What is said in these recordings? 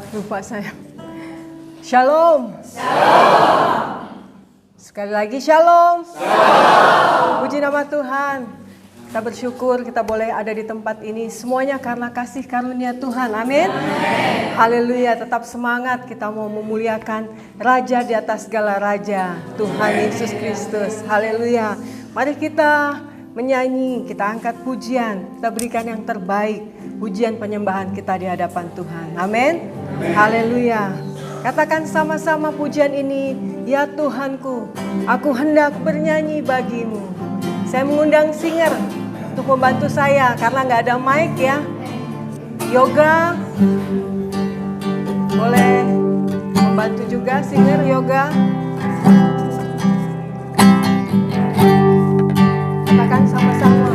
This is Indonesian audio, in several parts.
Lupa saya. Shalom. Shalom. Sekali lagi shalom. Shalom. Puji nama Tuhan. Kita bersyukur kita boleh ada di tempat ini semuanya karena kasih karunia Tuhan. Amin. Haleluya. Tetap semangat, kita mau memuliakan Raja di atas segala raja, Tuhan Yesus Kristus. Haleluya. Mari kita menyanyi, kita angkat pujian, kita berikan yang terbaik, pujian penyembahan kita di hadapan Tuhan. Amin. Haleluya. Katakan sama-sama pujian ini, ya Tuhanku, aku hendak bernyanyi bagimu. Saya mengundang singer untuk membantu saya karena nggak ada mic ya. Yoga, boleh membantu juga singer Yoga. Katakan sama-sama.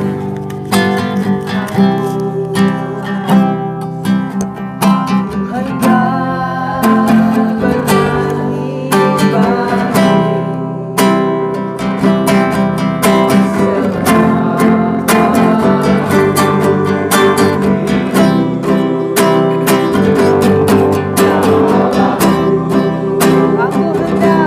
Aku hendak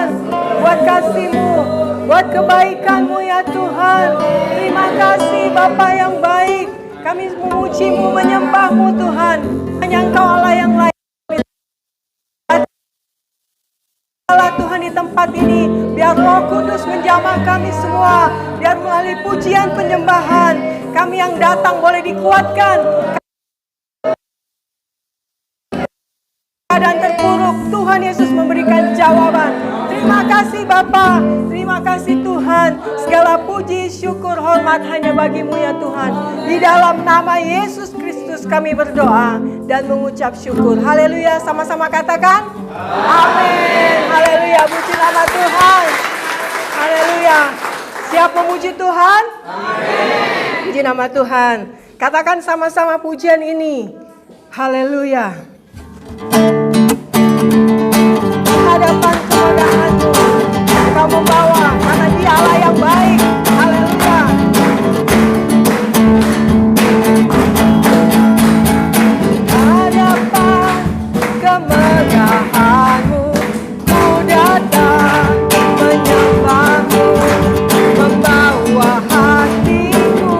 Tuhan, buat kasih-Mu, buat kebaikan-Mu ya Tuhan. Terima kasih Bapa yang baik. Kami memuji-Mu, menyembah-Mu Tuhan. Hanya Engkau Allah yang lain. Allah Tuhan di tempat ini, biar Roh Kudus menjamah kami semua, biar melalui pujian penyembahan kami yang datang boleh dikuatkan. Keadaan terpuruk, Tuhan Yesus memberikan jawaban. Terima kasih Bapa, terima kasih Tuhan. Segala puji, syukur, hormat hanya bagi-Mu ya Tuhan. Di dalam nama Yesus Kristus kami berdoa dan mengucap syukur. Haleluya, sama-sama katakan amin. Haleluya, puji nama Tuhan. Haleluya. Siap memuji Tuhan? Amin. Puji nama Tuhan. Katakan sama-sama pujian ini. Haleluya. Di hadapan kemudahan-Mu, Engkau membawa, karena Dia Allah yang baik. Haleluya. Hadapan kemegahan-Mu, ku datang menyembah-Mu, membawa hatiku,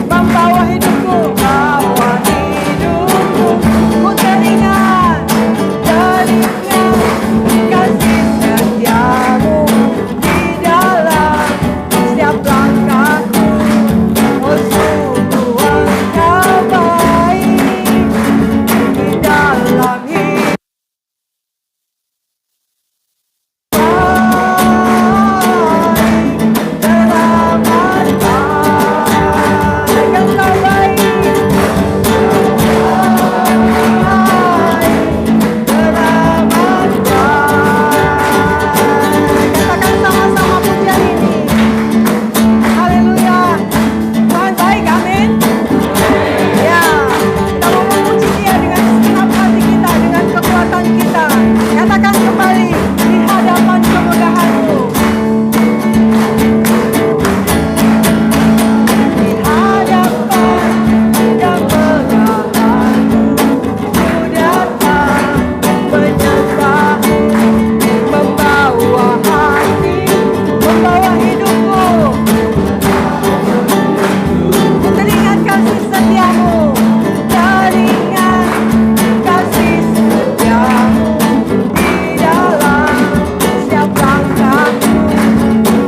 membawa hidupku, bawa hidupku. Ku teringat kasih setiamu di dalam setiap langkahku. Oh sungguh Engkau baik di dalam hidup. Katakan kembali di hadapan kemegahan-Mu. Di hadapan kemegahan-Mu, ku datang menyembah-Mu, membawa hati, membawa hidupku. Ku teringat kasih setiamu, teringat kasih setiamu di dalam setiap langkahku.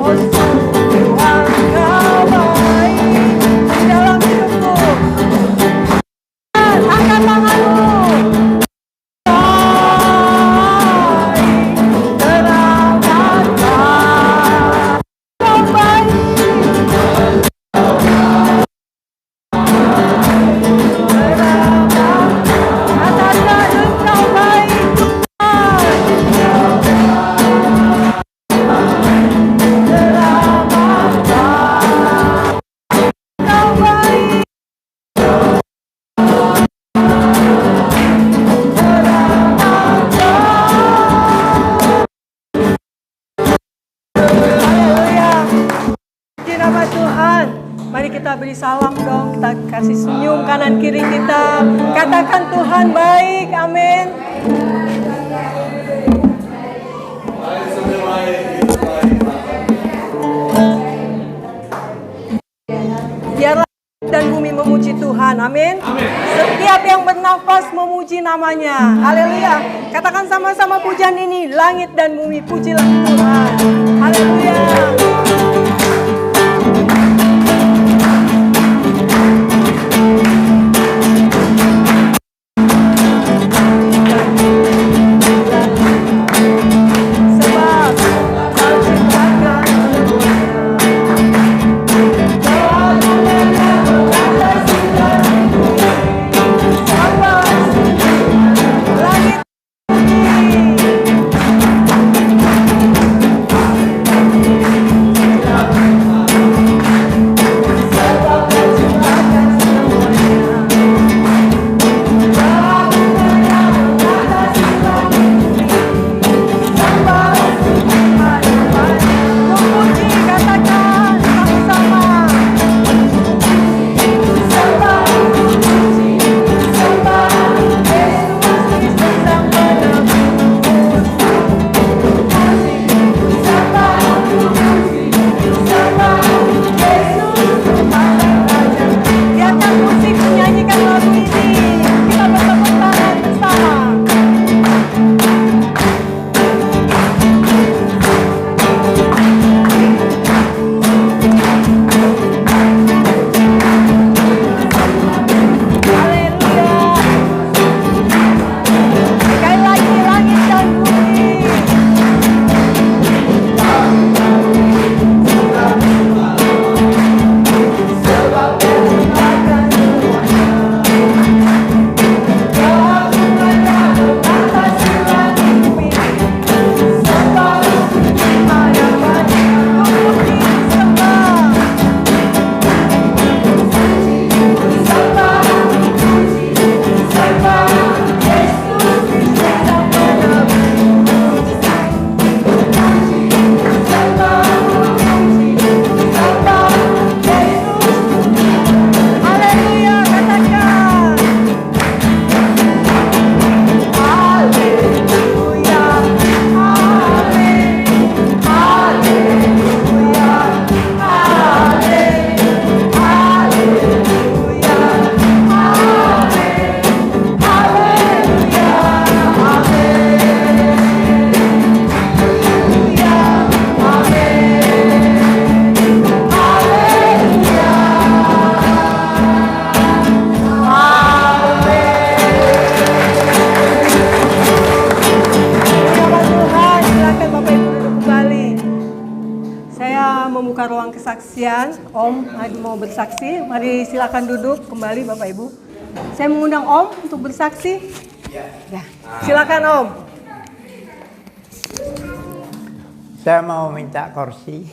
Oh sungguh Engkau baik di dalam hidupku. Angkat tanganmu. Baik, teramatkan. Engkau baik. Katakan Engkau baik Tuhan. Teramatkan. Engkau baik. Haleluya. Puji nama Tuhan. Mari kita beri salam dong. Kita kasih senyum kanan kiri kita. Katakan Tuhan baik. Amin. Biarlah dan bumi memuji Tuhan. Amin. Setiap yang bernafas memuji namanya. Haleluya. Katakan sama-sama pujian ini. Langit dan bumi pujilah Tuhan. Haleluya. Sebab Kau ciptakan langit membuka ruang kesaksian. Om mau bersaksi. Mari silakan duduk kembali Bapak Ibu. Saya mengundang Om untuk bersaksi. Ya, silakan Om. Saya mau minta kursi.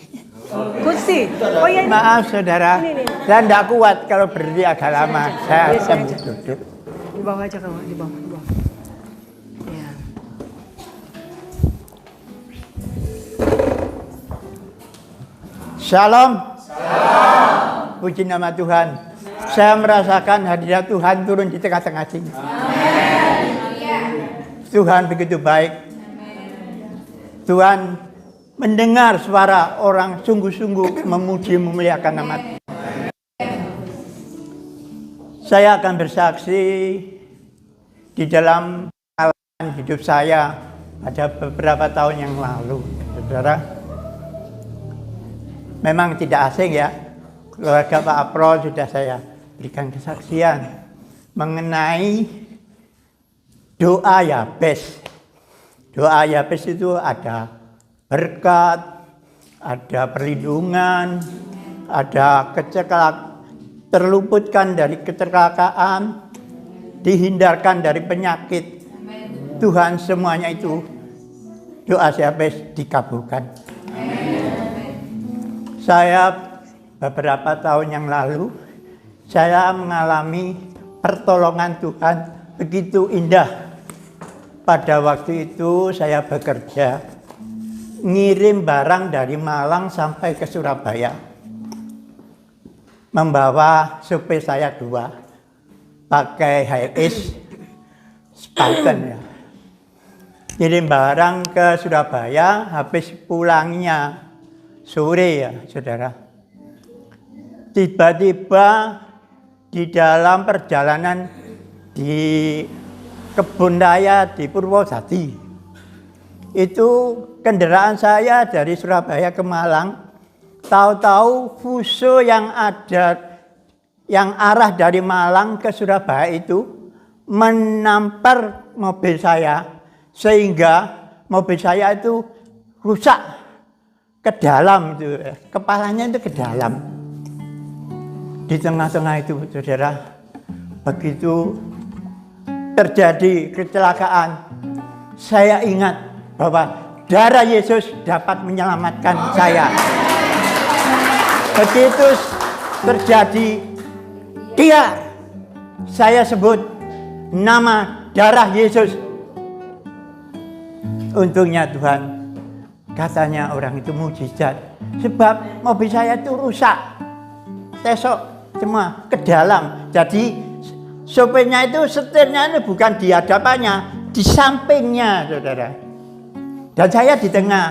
Kursi. Oh iya. Maaf saudara, saya tidak kuat kalau berdiri agak lama. Saya Biasa akan aja. duduk. Di bawah aja kamu, di bawah. Ya. Shalom. Puji nama Tuhan. Saya merasakan hadirat Tuhan turun di tengah-tengah sini. Tuhan begitu baik. Tuhan mendengar suara orang sungguh-sungguh memuji memuliakan nama Tuhan. Saya akan bersaksi di dalam pengalaman hidup saya pada beberapa tahun yang lalu, saudara. Memang tidak asing ya, keluarga Pak Apro sudah saya berikan kesaksian mengenai doa Yabes. Doa Yabes itu ada berkat, ada perlindungan, ada terluputkan dari kecelakaan, dihindarkan dari penyakit. Tuhan semuanya itu doa Yabes dikabulkan. Saya beberapa tahun yang lalu, saya mengalami pertolongan Tuhan begitu indah. Pada waktu itu saya bekerja, ngirim barang dari Malang sampai ke Surabaya. Membawa supir saya 2, pakai HRS Spartan ya. Ngirim barang ke Surabaya, habis pulangnya sore ya saudara. Tiba-tiba di dalam perjalanan di kebun raya di Purwodadi, itu kendaraan saya dari Surabaya ke Malang, tahu-tahu fuso yang arah dari Malang ke Surabaya itu menampar mobil saya, sehingga mobil saya itu rusak ke dalam, itu kepalanya itu ke dalam. Di tengah-tengah itu saudara, begitu terjadi kecelakaan, saya ingat bahwa darah Yesus dapat menyelamatkan saya. Begitu terjadi, saya sebut nama darah Yesus. Untungnya Tuhan, katanya orang itu mujizat, sebab mobil saya itu rusak, tesok semua ke dalam. Jadi sopirnya itu, setirnya itu bukan di hadapannya, di sampingnya saudara. Dan saya di tengah,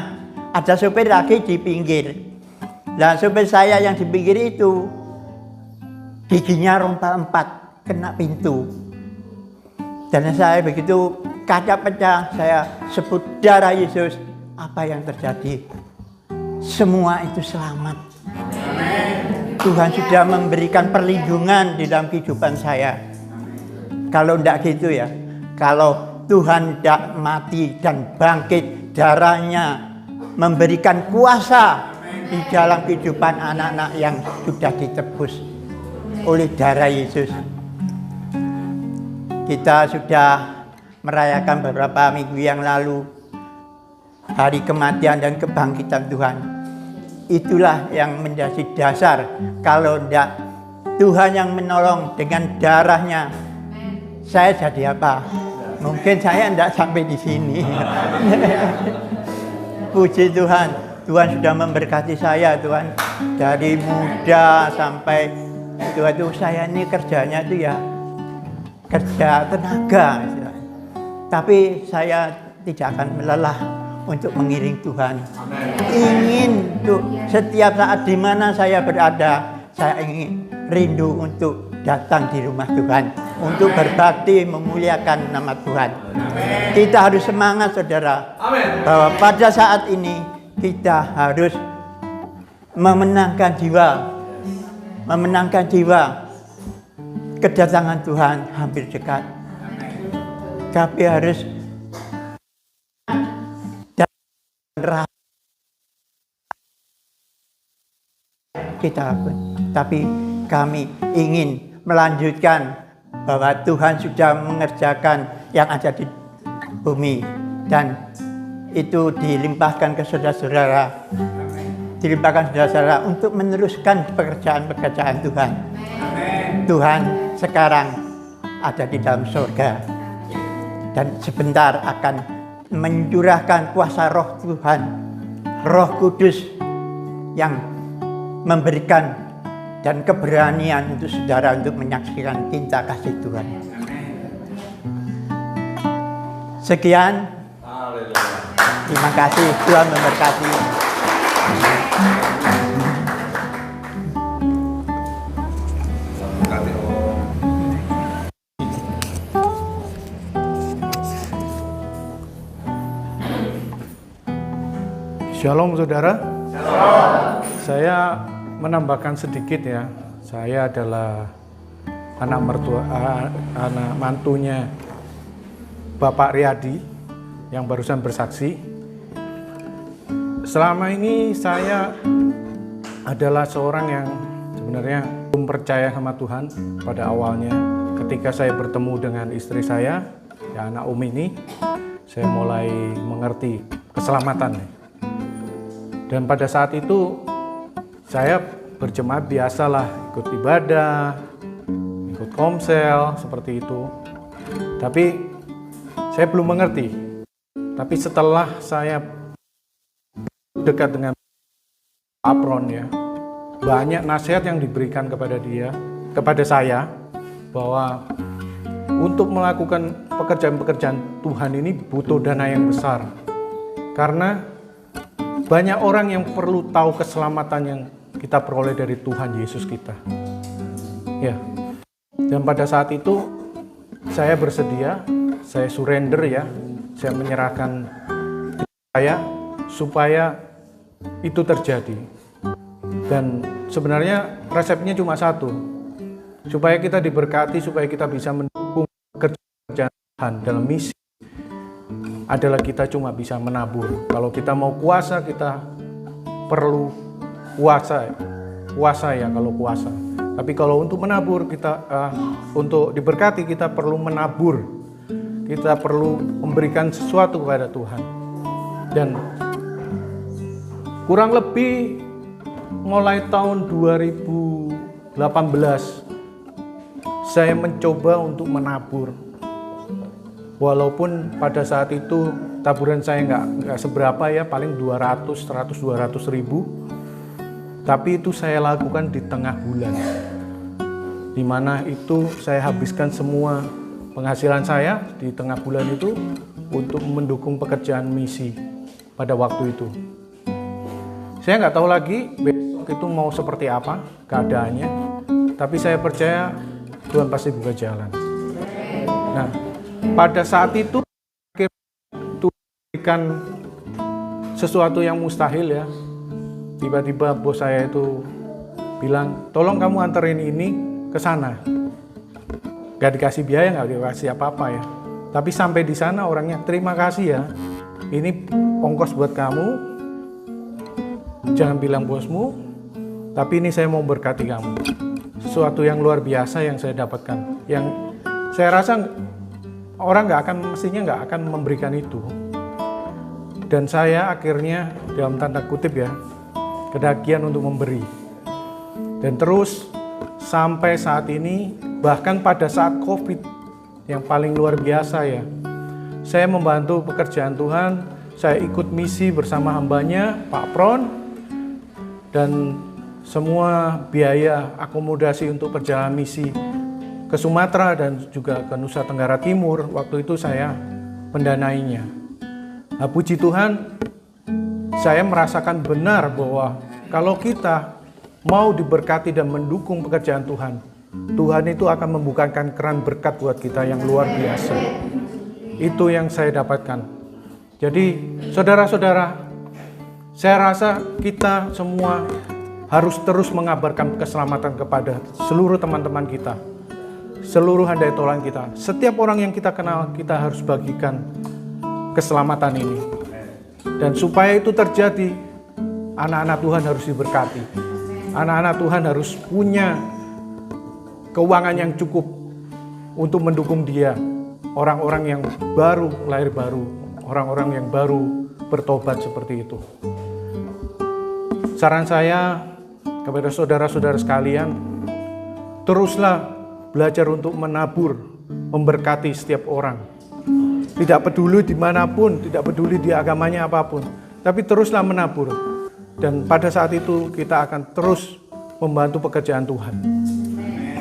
ada sopir lagi di pinggir. Dan sopir saya yang di pinggir itu giginya rompal 4, kena pintu. Dan saya begitu kaca pecah, saya sebut darah Yesus. Apa yang terjadi? Semua itu selamat. Tuhan sudah memberikan perlindungan di dalam kehidupan saya. Kalau tidak gitu ya, kalau Tuhan tidak mati dan bangkit, darahnya memberikan kuasa di dalam kehidupan anak-anak yang sudah ditebus oleh darah Yesus. Kita sudah merayakan beberapa minggu yang lalu hari kematian dan kebangkitan Tuhan. Itulah yang menjadi dasar. Kalau tidak Tuhan yang menolong dengan darahnya, saya jadi apa? Mungkin saya tidak sampai di sini. Puji Tuhan, Tuhan sudah memberkati saya, Tuhan. Dari muda sampai tua itu saya ini kerjanya itu ya kerja tenaga. Tapi saya tidak akan melelah untuk mengiring Tuhan. Ingin tuh setiap saat di mana saya berada, saya ingin rindu untuk datang di rumah Tuhan, untuk berbakti memuliakan nama Tuhan. Kita harus semangat saudara, bahwa pada saat ini kita harus memenangkan jiwa. Kedatangan Tuhan hampir dekat. Tapi harus kita, tapi kami ingin melanjutkan bahwa Tuhan sudah mengerjakan yang ada di bumi dan itu dilimpahkan ke saudara-saudara, untuk meneruskan pekerjaan-pekerjaan Tuhan. Tuhan sekarang ada di dalam surga dan sebentar akan mencurahkan kuasa roh Tuhan, Roh Kudus yang memberikan dan keberanian untuk saudara untuk menyaksikan cinta kasih Tuhan. Sekian. Terima kasih, Tuhan memberkati. Shalom saudara. Shalom. Saya menambahkan sedikit ya. Saya adalah anak mantunya Bapak Riyadi yang barusan bersaksi. Selama ini saya adalah seorang yang sebenarnya belum percaya sama Tuhan pada awalnya. Ketika saya bertemu dengan istri saya, ya anak ini, saya mulai mengerti keselamatan. Dan pada saat itu saya berjemaat biasalah, ikut ibadah, ikut komsel, seperti itu. Tapi saya belum mengerti. Tapi setelah saya dekat dengan Apron ya, banyak nasihat yang diberikan kepada saya bahwa untuk melakukan pekerjaan-pekerjaan Tuhan ini butuh dana yang besar. Karena banyak orang yang perlu tahu keselamatan yang kita peroleh dari Tuhan Yesus kita. Ya. Dan pada saat itu saya bersedia, saya surrender ya, saya menyerahkan saya supaya itu terjadi. Dan sebenarnya resepnya cuma satu, supaya kita diberkati, supaya kita bisa mendukung pekerjaan Tuhan dalam misi, adalah kita cuma bisa menabur. Kalau kita mau kuasa, kita perlu kuasa ya kalau kuasa. Tapi kalau untuk menabur kita, untuk diberkati kita perlu menabur. Kita perlu memberikan sesuatu kepada Tuhan. Dan kurang lebih mulai tahun 2018 saya mencoba untuk menabur. Walaupun pada saat itu taburan saya nggak seberapa ya, paling 200 ribu. Tapi itu saya lakukan di tengah bulan. Di mana itu saya habiskan semua penghasilan saya di tengah bulan itu untuk mendukung pekerjaan misi pada waktu itu. Saya nggak tahu lagi besok itu mau seperti apa keadaannya, tapi saya percaya Tuhan pasti buka jalan. Nah, pada saat itu Tuhan berikan sesuatu yang mustahil ya. Tiba-tiba bos saya itu bilang, tolong kamu anterin ini ke sana. Gak dikasih biaya, gak dikasih apa-apa ya. Tapi sampai di sana orangnya, terima kasih ya. Ini ongkos buat kamu. Jangan bilang bosmu, tapi ini saya mau berkati kamu. Sesuatu yang luar biasa yang saya dapatkan. Yang saya rasa orang mestinya nggak akan memberikan itu. Dan saya akhirnya dalam tanda kutip ya, kedagian untuk memberi. Dan terus sampai saat ini, bahkan pada saat COVID yang paling luar biasa ya, saya membantu pekerjaan Tuhan, saya ikut misi bersama hambanya Pak Pron, dan semua biaya akomodasi untuk perjalanan misi ke Sumatera dan juga ke Nusa Tenggara Timur, waktu itu saya mendanainya. Nah, puji Tuhan, saya merasakan benar bahwa kalau kita mau diberkati dan mendukung pekerjaan Tuhan, Tuhan itu akan membukakan keran berkat buat kita yang luar biasa. Itu yang saya dapatkan. Jadi, saudara-saudara, saya rasa kita semua harus terus mengabarkan keselamatan kepada seluruh teman-teman kita, seluruh handai tolan kita. Setiap orang yang kita kenal, kita harus bagikan keselamatan ini. Dan supaya itu terjadi, anak-anak Tuhan harus diberkati. Anak-anak Tuhan harus punya keuangan yang cukup untuk mendukung dia. Orang-orang yang baru lahir baru, orang-orang yang baru bertobat seperti itu. Saran saya kepada saudara-saudara sekalian, teruslah belajar untuk menabur, memberkati setiap orang. Tidak peduli dimanapun, tidak peduli di agamanya apapun, tapi teruslah menabur. Dan pada saat itu kita akan terus membantu pekerjaan Tuhan.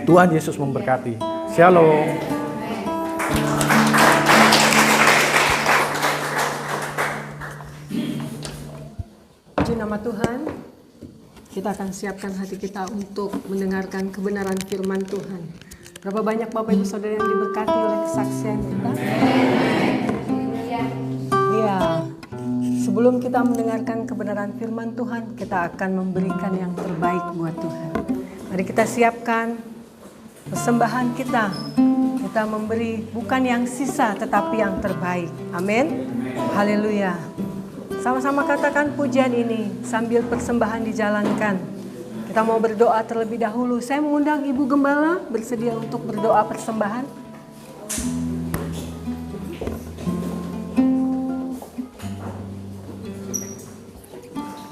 Tuhan Yesus memberkati. Shalom. Puji nama Tuhan. Kita akan siapkan hati kita untuk mendengarkan kebenaran firman Tuhan. Berapa banyak Bapak Ibu Saudara yang diberkati oleh kesaksian kita? Iya. Sebelum kita mendengarkan kebenaran firman Tuhan, kita akan memberikan yang terbaik buat Tuhan. Mari kita siapkan persembahan kita. Kita memberi bukan yang sisa tetapi yang terbaik. Amin. Haleluya. Sama-sama katakan pujian ini sambil persembahan dijalankan. Kita mau berdoa terlebih dahulu. Saya mengundang Ibu Gembala bersedia untuk berdoa persembahan.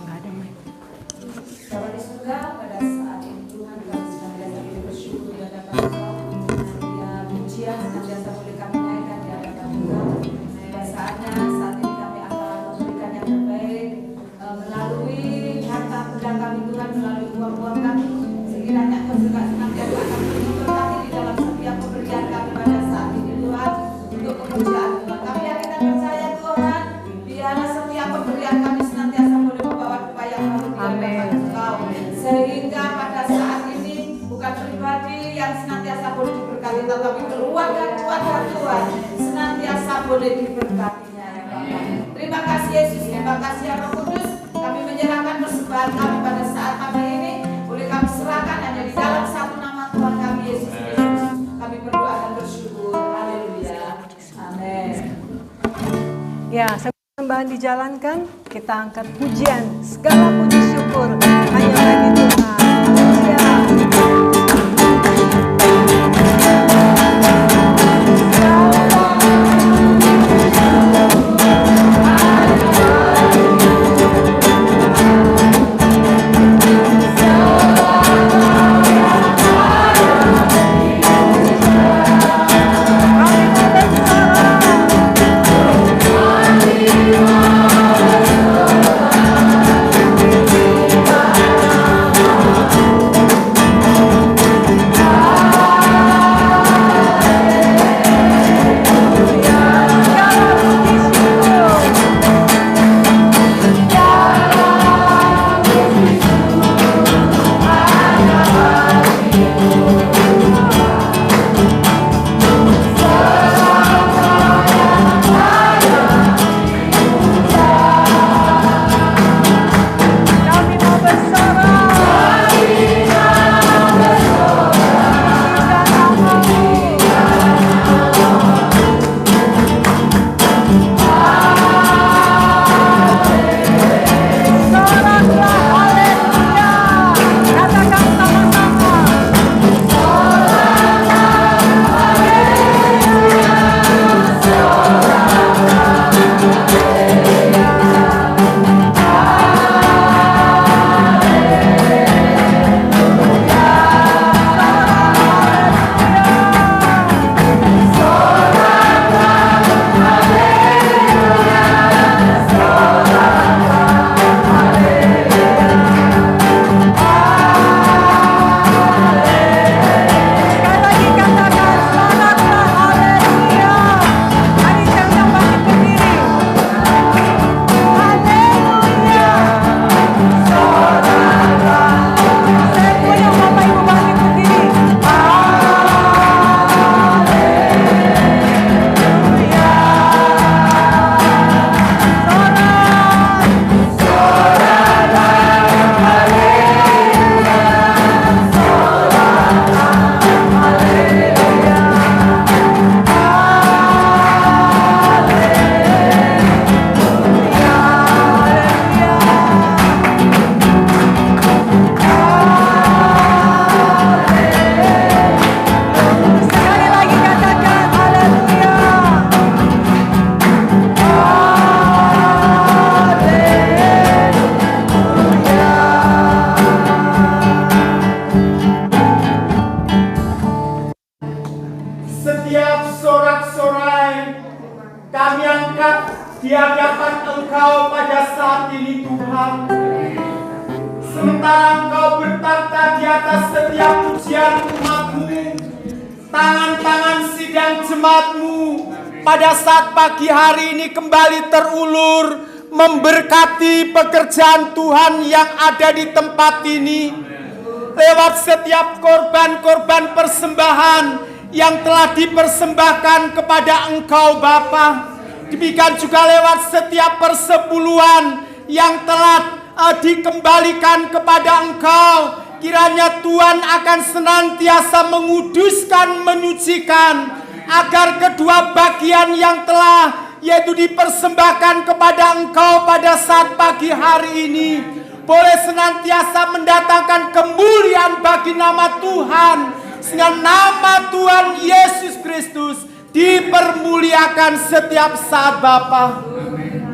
Enggak ada mic. Bapak di surga, pada saat ini Tuhan kami senantiasa bersyukur di hadapan Engkau. Ya pujian senantiasa boleh kami naikkan di hadapan Engkau. Dan saatnya saat ini kami akan memberikan yang terbaik melalui harta benda kami Tuhan, melalui uang-uang kami. Sekiranya Engkau juga senantiasa akan memberkati di dalam setiap pemberian kami pada saat ini Tuhan, untuk kemuliaan Tuhan. Kami yakin dan percaya Tuhan, biarlah setiap pemberian kami senantiasa boleh membawa upaya baru di hadapan Engkau. Sehingga pada saat ini bukan pribadi yang senantiasa boleh diberkati, tetapi keluarga-keluarga Tuhan senantiasa boleh diberkatinya ya Bapak. Terima kasih Yesus, terima kasih ya Roh Kudus. Kami menyerahkan persembahan kami pada saat kami ini, boleh kami serahkan hanya di dalam satu nama Tuhan kami Yesus Kristus. Kami berdoa dan bersyukur. Haleluya. Amin. Ya, persembahan dijalankan, kita angkat pujian, segala puji syukur hanya bagi Tuhan. Haleluya. Haleluya. Tuhan. Sementara Engkau bertata di atas setiap pujian umat-Mu, tangan-tangan sidang jemaat-Mu pada saat pagi hari ini kembali terulur memberkati pekerjaan Tuhan yang ada di tempat ini. Lewat setiap korban-korban persembahan yang telah dipersembahkan kepada Engkau Bapa. Demikian juga lewat setiap persepuluhan yang telah dikembalikan kepada Engkau. Kiranya Tuhan akan senantiasa menguduskan, menyucikan, agar kedua bagian yang telah yaitu dipersembahkan kepada Engkau pada saat pagi hari ini boleh senantiasa mendatangkan kemuliaan bagi nama Tuhan, sehingga nama Tuhan Yesus Kristus dipermuliakan setiap saat Bapa.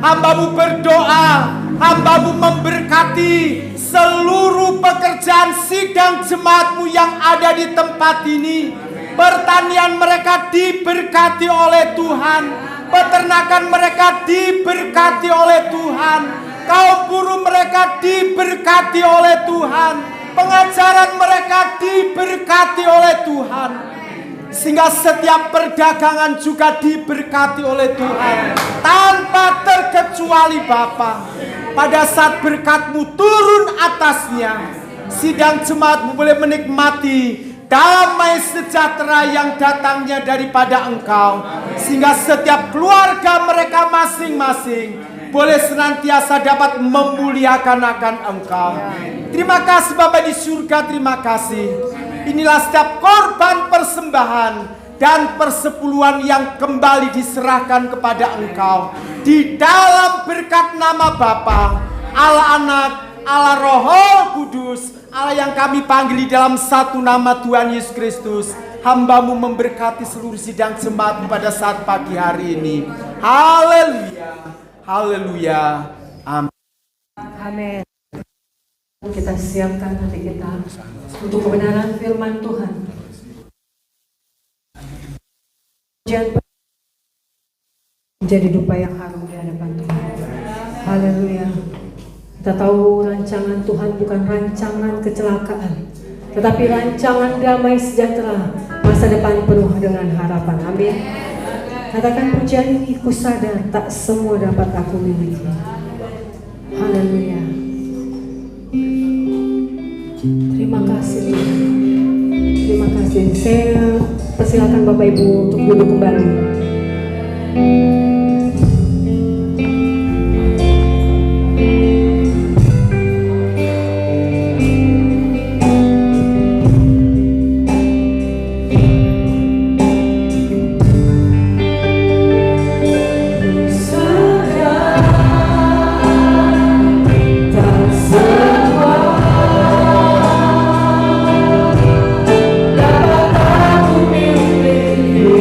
Hamba-Mu berdoa, Hamba-Mu memberkati seluruh pekerjaan sidang jemaat-Mu yang ada di tempat ini. Pertanian mereka diberkati oleh Tuhan, peternakan mereka diberkati oleh Tuhan, kaum buruh mereka diberkati oleh Tuhan, pengajaran mereka diberkati oleh Tuhan, sehingga setiap perdagangan juga diberkati oleh Tuhan tanpa terkecuali Bapa. Pada saat berkat-Mu turun atasnya, sidang jemaat-Mu boleh menikmati damai sejahtera yang datangnya daripada Engkau, sehingga setiap keluarga mereka masing-masing boleh senantiasa dapat memuliakan akan Engkau. Terima kasih Bapa di surga, terima kasih. Inilah setiap korban persembahan dan persepuluhan yang kembali diserahkan kepada Engkau di dalam berkat nama Bapa, Allah Anak, Allah Roh Kudus, Allah yang kami panggil di dalam satu nama Tuhan Yesus Kristus. Hamba-Mu memberkati seluruh sidang jemaat pada saat pagi hari ini. Haleluya, haleluya, amin. Amin. Kita siapkan hati kita untuk kebenaran firman Tuhan. Menjadi dupa yang harum di hadapan Tuhan. Haleluya. Kita tahu rancangan Tuhan bukan rancangan kecelakaan, tetapi rancangan damai sejahtera, masa depan penuh dengan harapan. Amin. Katakan pujian ini, ku sadar tak semua dapat aku miliki. Haleluya. Terima kasih Tuhan. Terima kasih. Saya persilakan Bapak Ibu untuk duduk kembali. Dapat aku miliki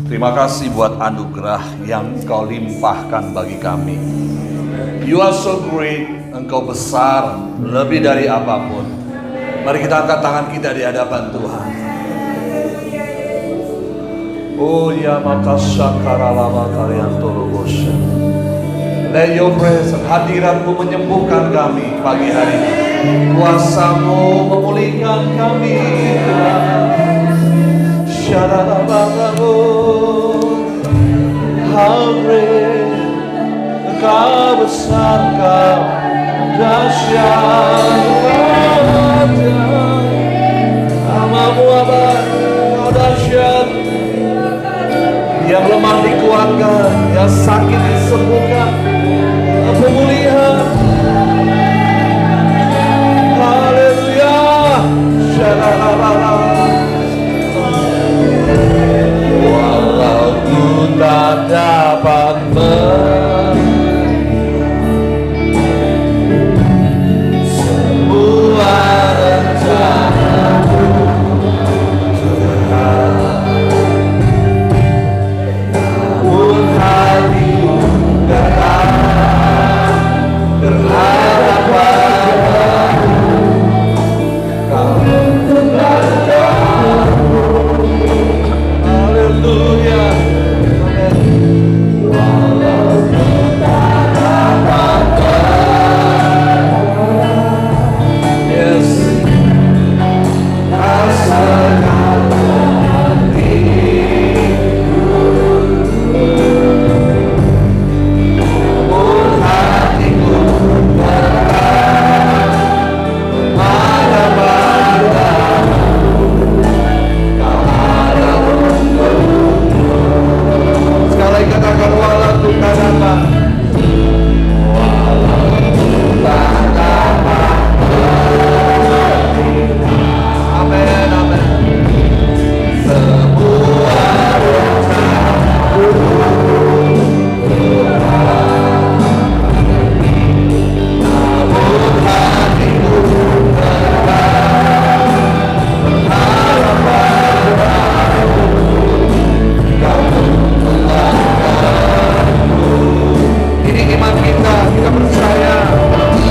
Terima kasih buat anugerah yang Kau limpahkan bagi kami. You are so great, Engkau besar, lebih dari apapun. Mari kita angkat tangan kita di hadapan Tuhan. Oh ya mata sakaralama karyantologosha. Let your presence, hadiratmu menyembuhkan kami pagi hari ini. Kuasamu memulihkan kami. Syarabarabu, how great, Engkau besar, Engkau dahsyat, namamu apa? Engkau dahsyat. Yang lemah dikuatkan, yang sakit disembuhkan, pemulihan. Haleluya. Walau ku tak dapat semua rencanamu, namun hatiku berharap padamu. Kau haleluya. Walau tak dapat yes, rasakan hatiku, namun hatiku berharap sekali lagi katakan walau ku tak dapat, amin, amin. Semua rencanaku namun hatiku berharap padamu. Kau menyelamatkanku. Ini iman kita percaya. Walau ku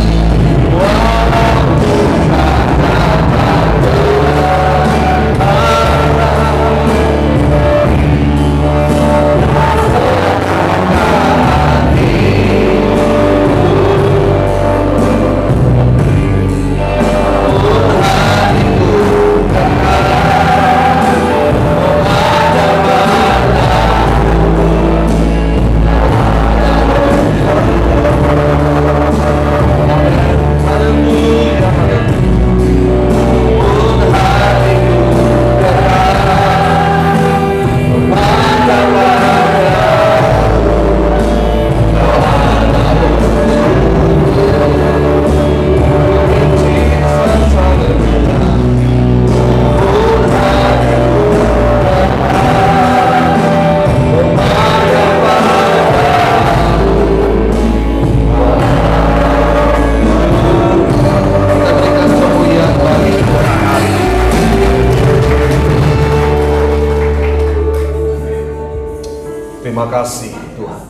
tak dapat terima kasih Tuhan.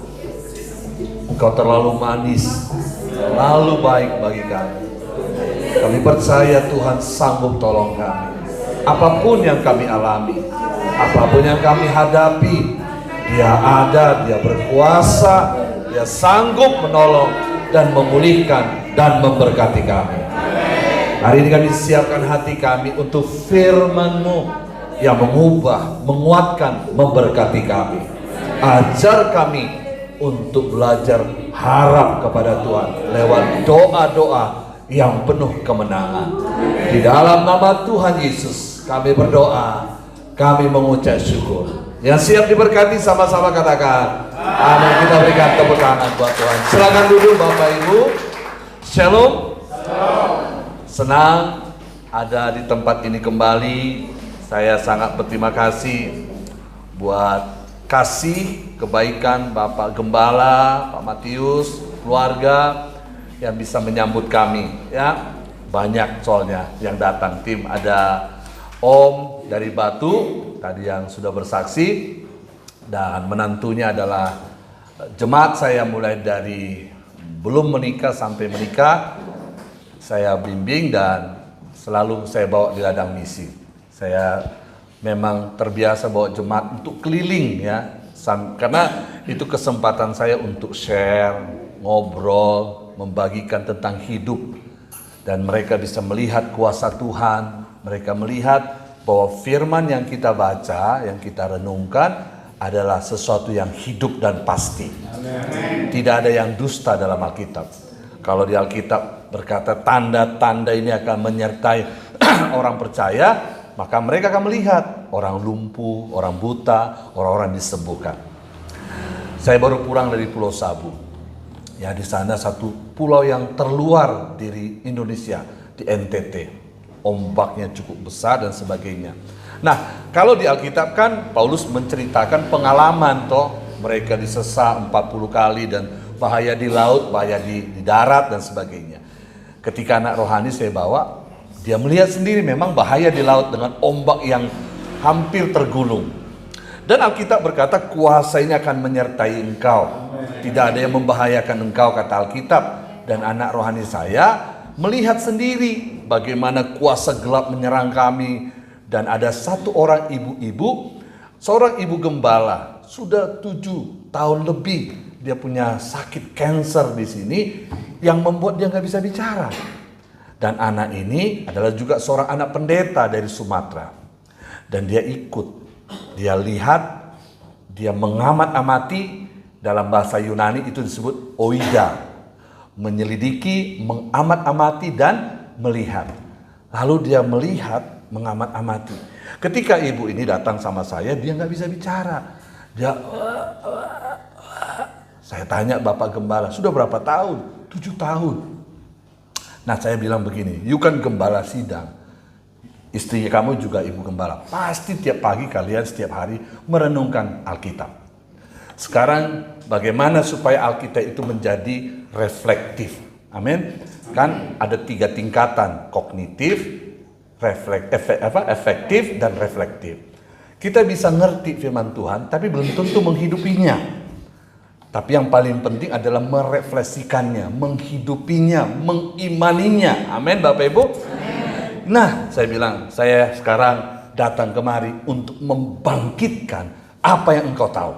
Engkau terlalu manis, terlalu baik bagi kami. Kami percaya Tuhan sanggup tolong kami. Apapun yang kami alami, apapun yang kami hadapi, Dia ada, Dia berkuasa, Dia sanggup menolong dan memulihkan dan memberkati kami. Hari ini kami siapkan hati kami untuk firman-Mu yang mengubah, menguatkan, memberkati kami. Ajar kami untuk belajar harap kepada Tuhan lewat doa-doa yang penuh kemenangan. Di dalam nama Tuhan Yesus kami berdoa, kami mengucap syukur. Yang siap diberkati sama-sama katakan amin. Kita berikan tepuk tangan buat Tuhan. Silakan duduk Bapak Ibu. Shalom. Senang ada di tempat ini kembali. Saya sangat berterima kasih buat kasih kebaikan Bapak Gembala, Pak Matius, keluarga yang bisa menyambut kami. Ya, banyak soalnya yang datang. Tim ada Om dari Batu tadi yang sudah bersaksi, Dan menantunya adalah jemaat saya mulai dari belum menikah sampai menikah. Saya bimbing dan selalu saya bawa di ladang misi. Saya memang terbiasa bawa jemaat untuk keliling ya. Karena itu kesempatan saya untuk share, ngobrol, membagikan tentang hidup. Dan mereka bisa melihat kuasa Tuhan. Mereka melihat bahwa firman yang kita baca, yang kita renungkan adalah sesuatu yang hidup dan pasti. Tidak ada yang dusta dalam Alkitab. Kalau di Alkitab berkata tanda-tanda ini akan menyertai orang percaya, maka mereka akan melihat orang lumpuh, orang buta, orang-orang disembuhkan. Saya baru pulang dari Pulau Sabu. Ya, di sana satu pulau yang terluar dari Indonesia, di NTT. Ombaknya cukup besar dan sebagainya. Nah, kalau di Alkitab kan Paulus menceritakan pengalaman toh, mereka disesat 40 kali dan bahaya di laut, bahaya di darat dan sebagainya. Ketika anak rohani saya bawa, dia melihat sendiri memang bahaya di laut dengan ombak yang hampir tergulung. Dan Alkitab berkata kuasa ini akan menyertai engkau. Tidak ada yang membahayakan engkau, kata Alkitab. Dan anak rohani saya melihat sendiri bagaimana kuasa gelap menyerang kami. Dan ada satu orang ibu-ibu, seorang ibu gembala, sudah 7 tahun lebih. Dia punya sakit kanker di sini yang membuat dia nggak bisa bicara. Dan anak ini adalah juga seorang anak pendeta dari Sumatera. Dan dia ikut, dia lihat, dia mengamat-amati, dalam bahasa Yunani itu disebut oida. Menyelidiki, mengamat-amati dan melihat. Lalu dia melihat, mengamat-amati. Ketika ibu ini datang sama saya, dia nggak bisa bicara. Dia saya tanya Bapak Gembala, sudah berapa tahun? 7 tahun. Nah, saya bilang begini, you kan gembala sidang. Istri kamu juga ibu gembala. Pasti tiap pagi kalian setiap hari merenungkan Alkitab. Sekarang bagaimana supaya Alkitab itu menjadi reflektif? Amin. Kan ada 3 tingkatan, kognitif, efektif dan reflektif. Kita bisa ngerti firman Tuhan, tapi belum tentu menghidupinya. Tapi yang paling penting adalah merefleksikannya, menghidupinya, mengimaninya. Amin, Bapak Ibu. Amen. Nah, saya bilang, saya sekarang datang kemari untuk membangkitkan apa yang engkau tahu.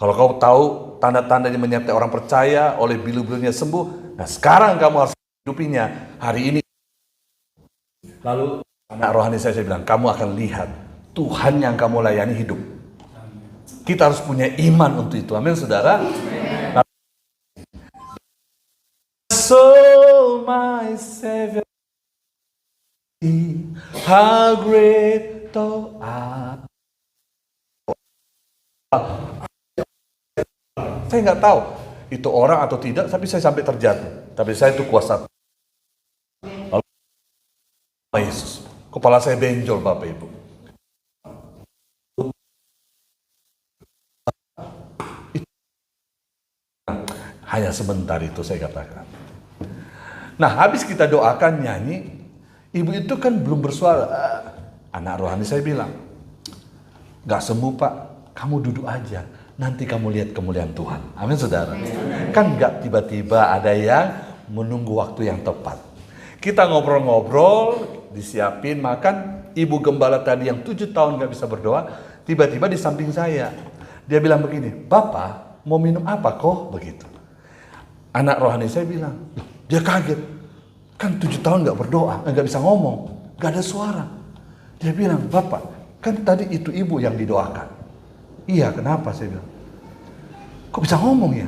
Kalau kau tahu tanda-tanda yang menyertai orang percaya, oleh bilu-bilunya sembuh, nah sekarang kamu harus menghidupinya hari ini. Lalu anak rohani saya bilang, kamu akan lihat Tuhan yang kamu layani hidup. Kita harus punya iman untuk itu. Amin, saudara. So my Savior, how great thou art. Saya nggak tahu itu orang atau tidak, tapi saya sampai terjatuh. Tapi saya itu kuasa. Lalu Yesus, kepala saya benjol, Bapak Ibu. Hanya sebentar itu saya katakan. Nah, habis kita doakan nyanyi, ibu itu kan belum bersuara. Anak rohani saya bilang, gak sembuh Pak, kamu duduk aja. Nanti kamu lihat kemuliaan Tuhan. Amin, saudara. Kan gak tiba-tiba ada yang menunggu waktu yang tepat. Kita ngobrol-ngobrol, disiapin makan. Ibu gembala tadi yang 7 tahun gak bisa berdoa, tiba-tiba di samping saya. Dia bilang begini, Bapak mau minum apa kok? Begitu. Anak rohani saya bilang, dia kaget. Kan 7 tahun gak berdoa, gak bisa ngomong, gak ada suara. Dia bilang, Bapak, kan tadi itu ibu yang didoakan. Iya, kenapa? Saya bilang, kok bisa ngomong ya?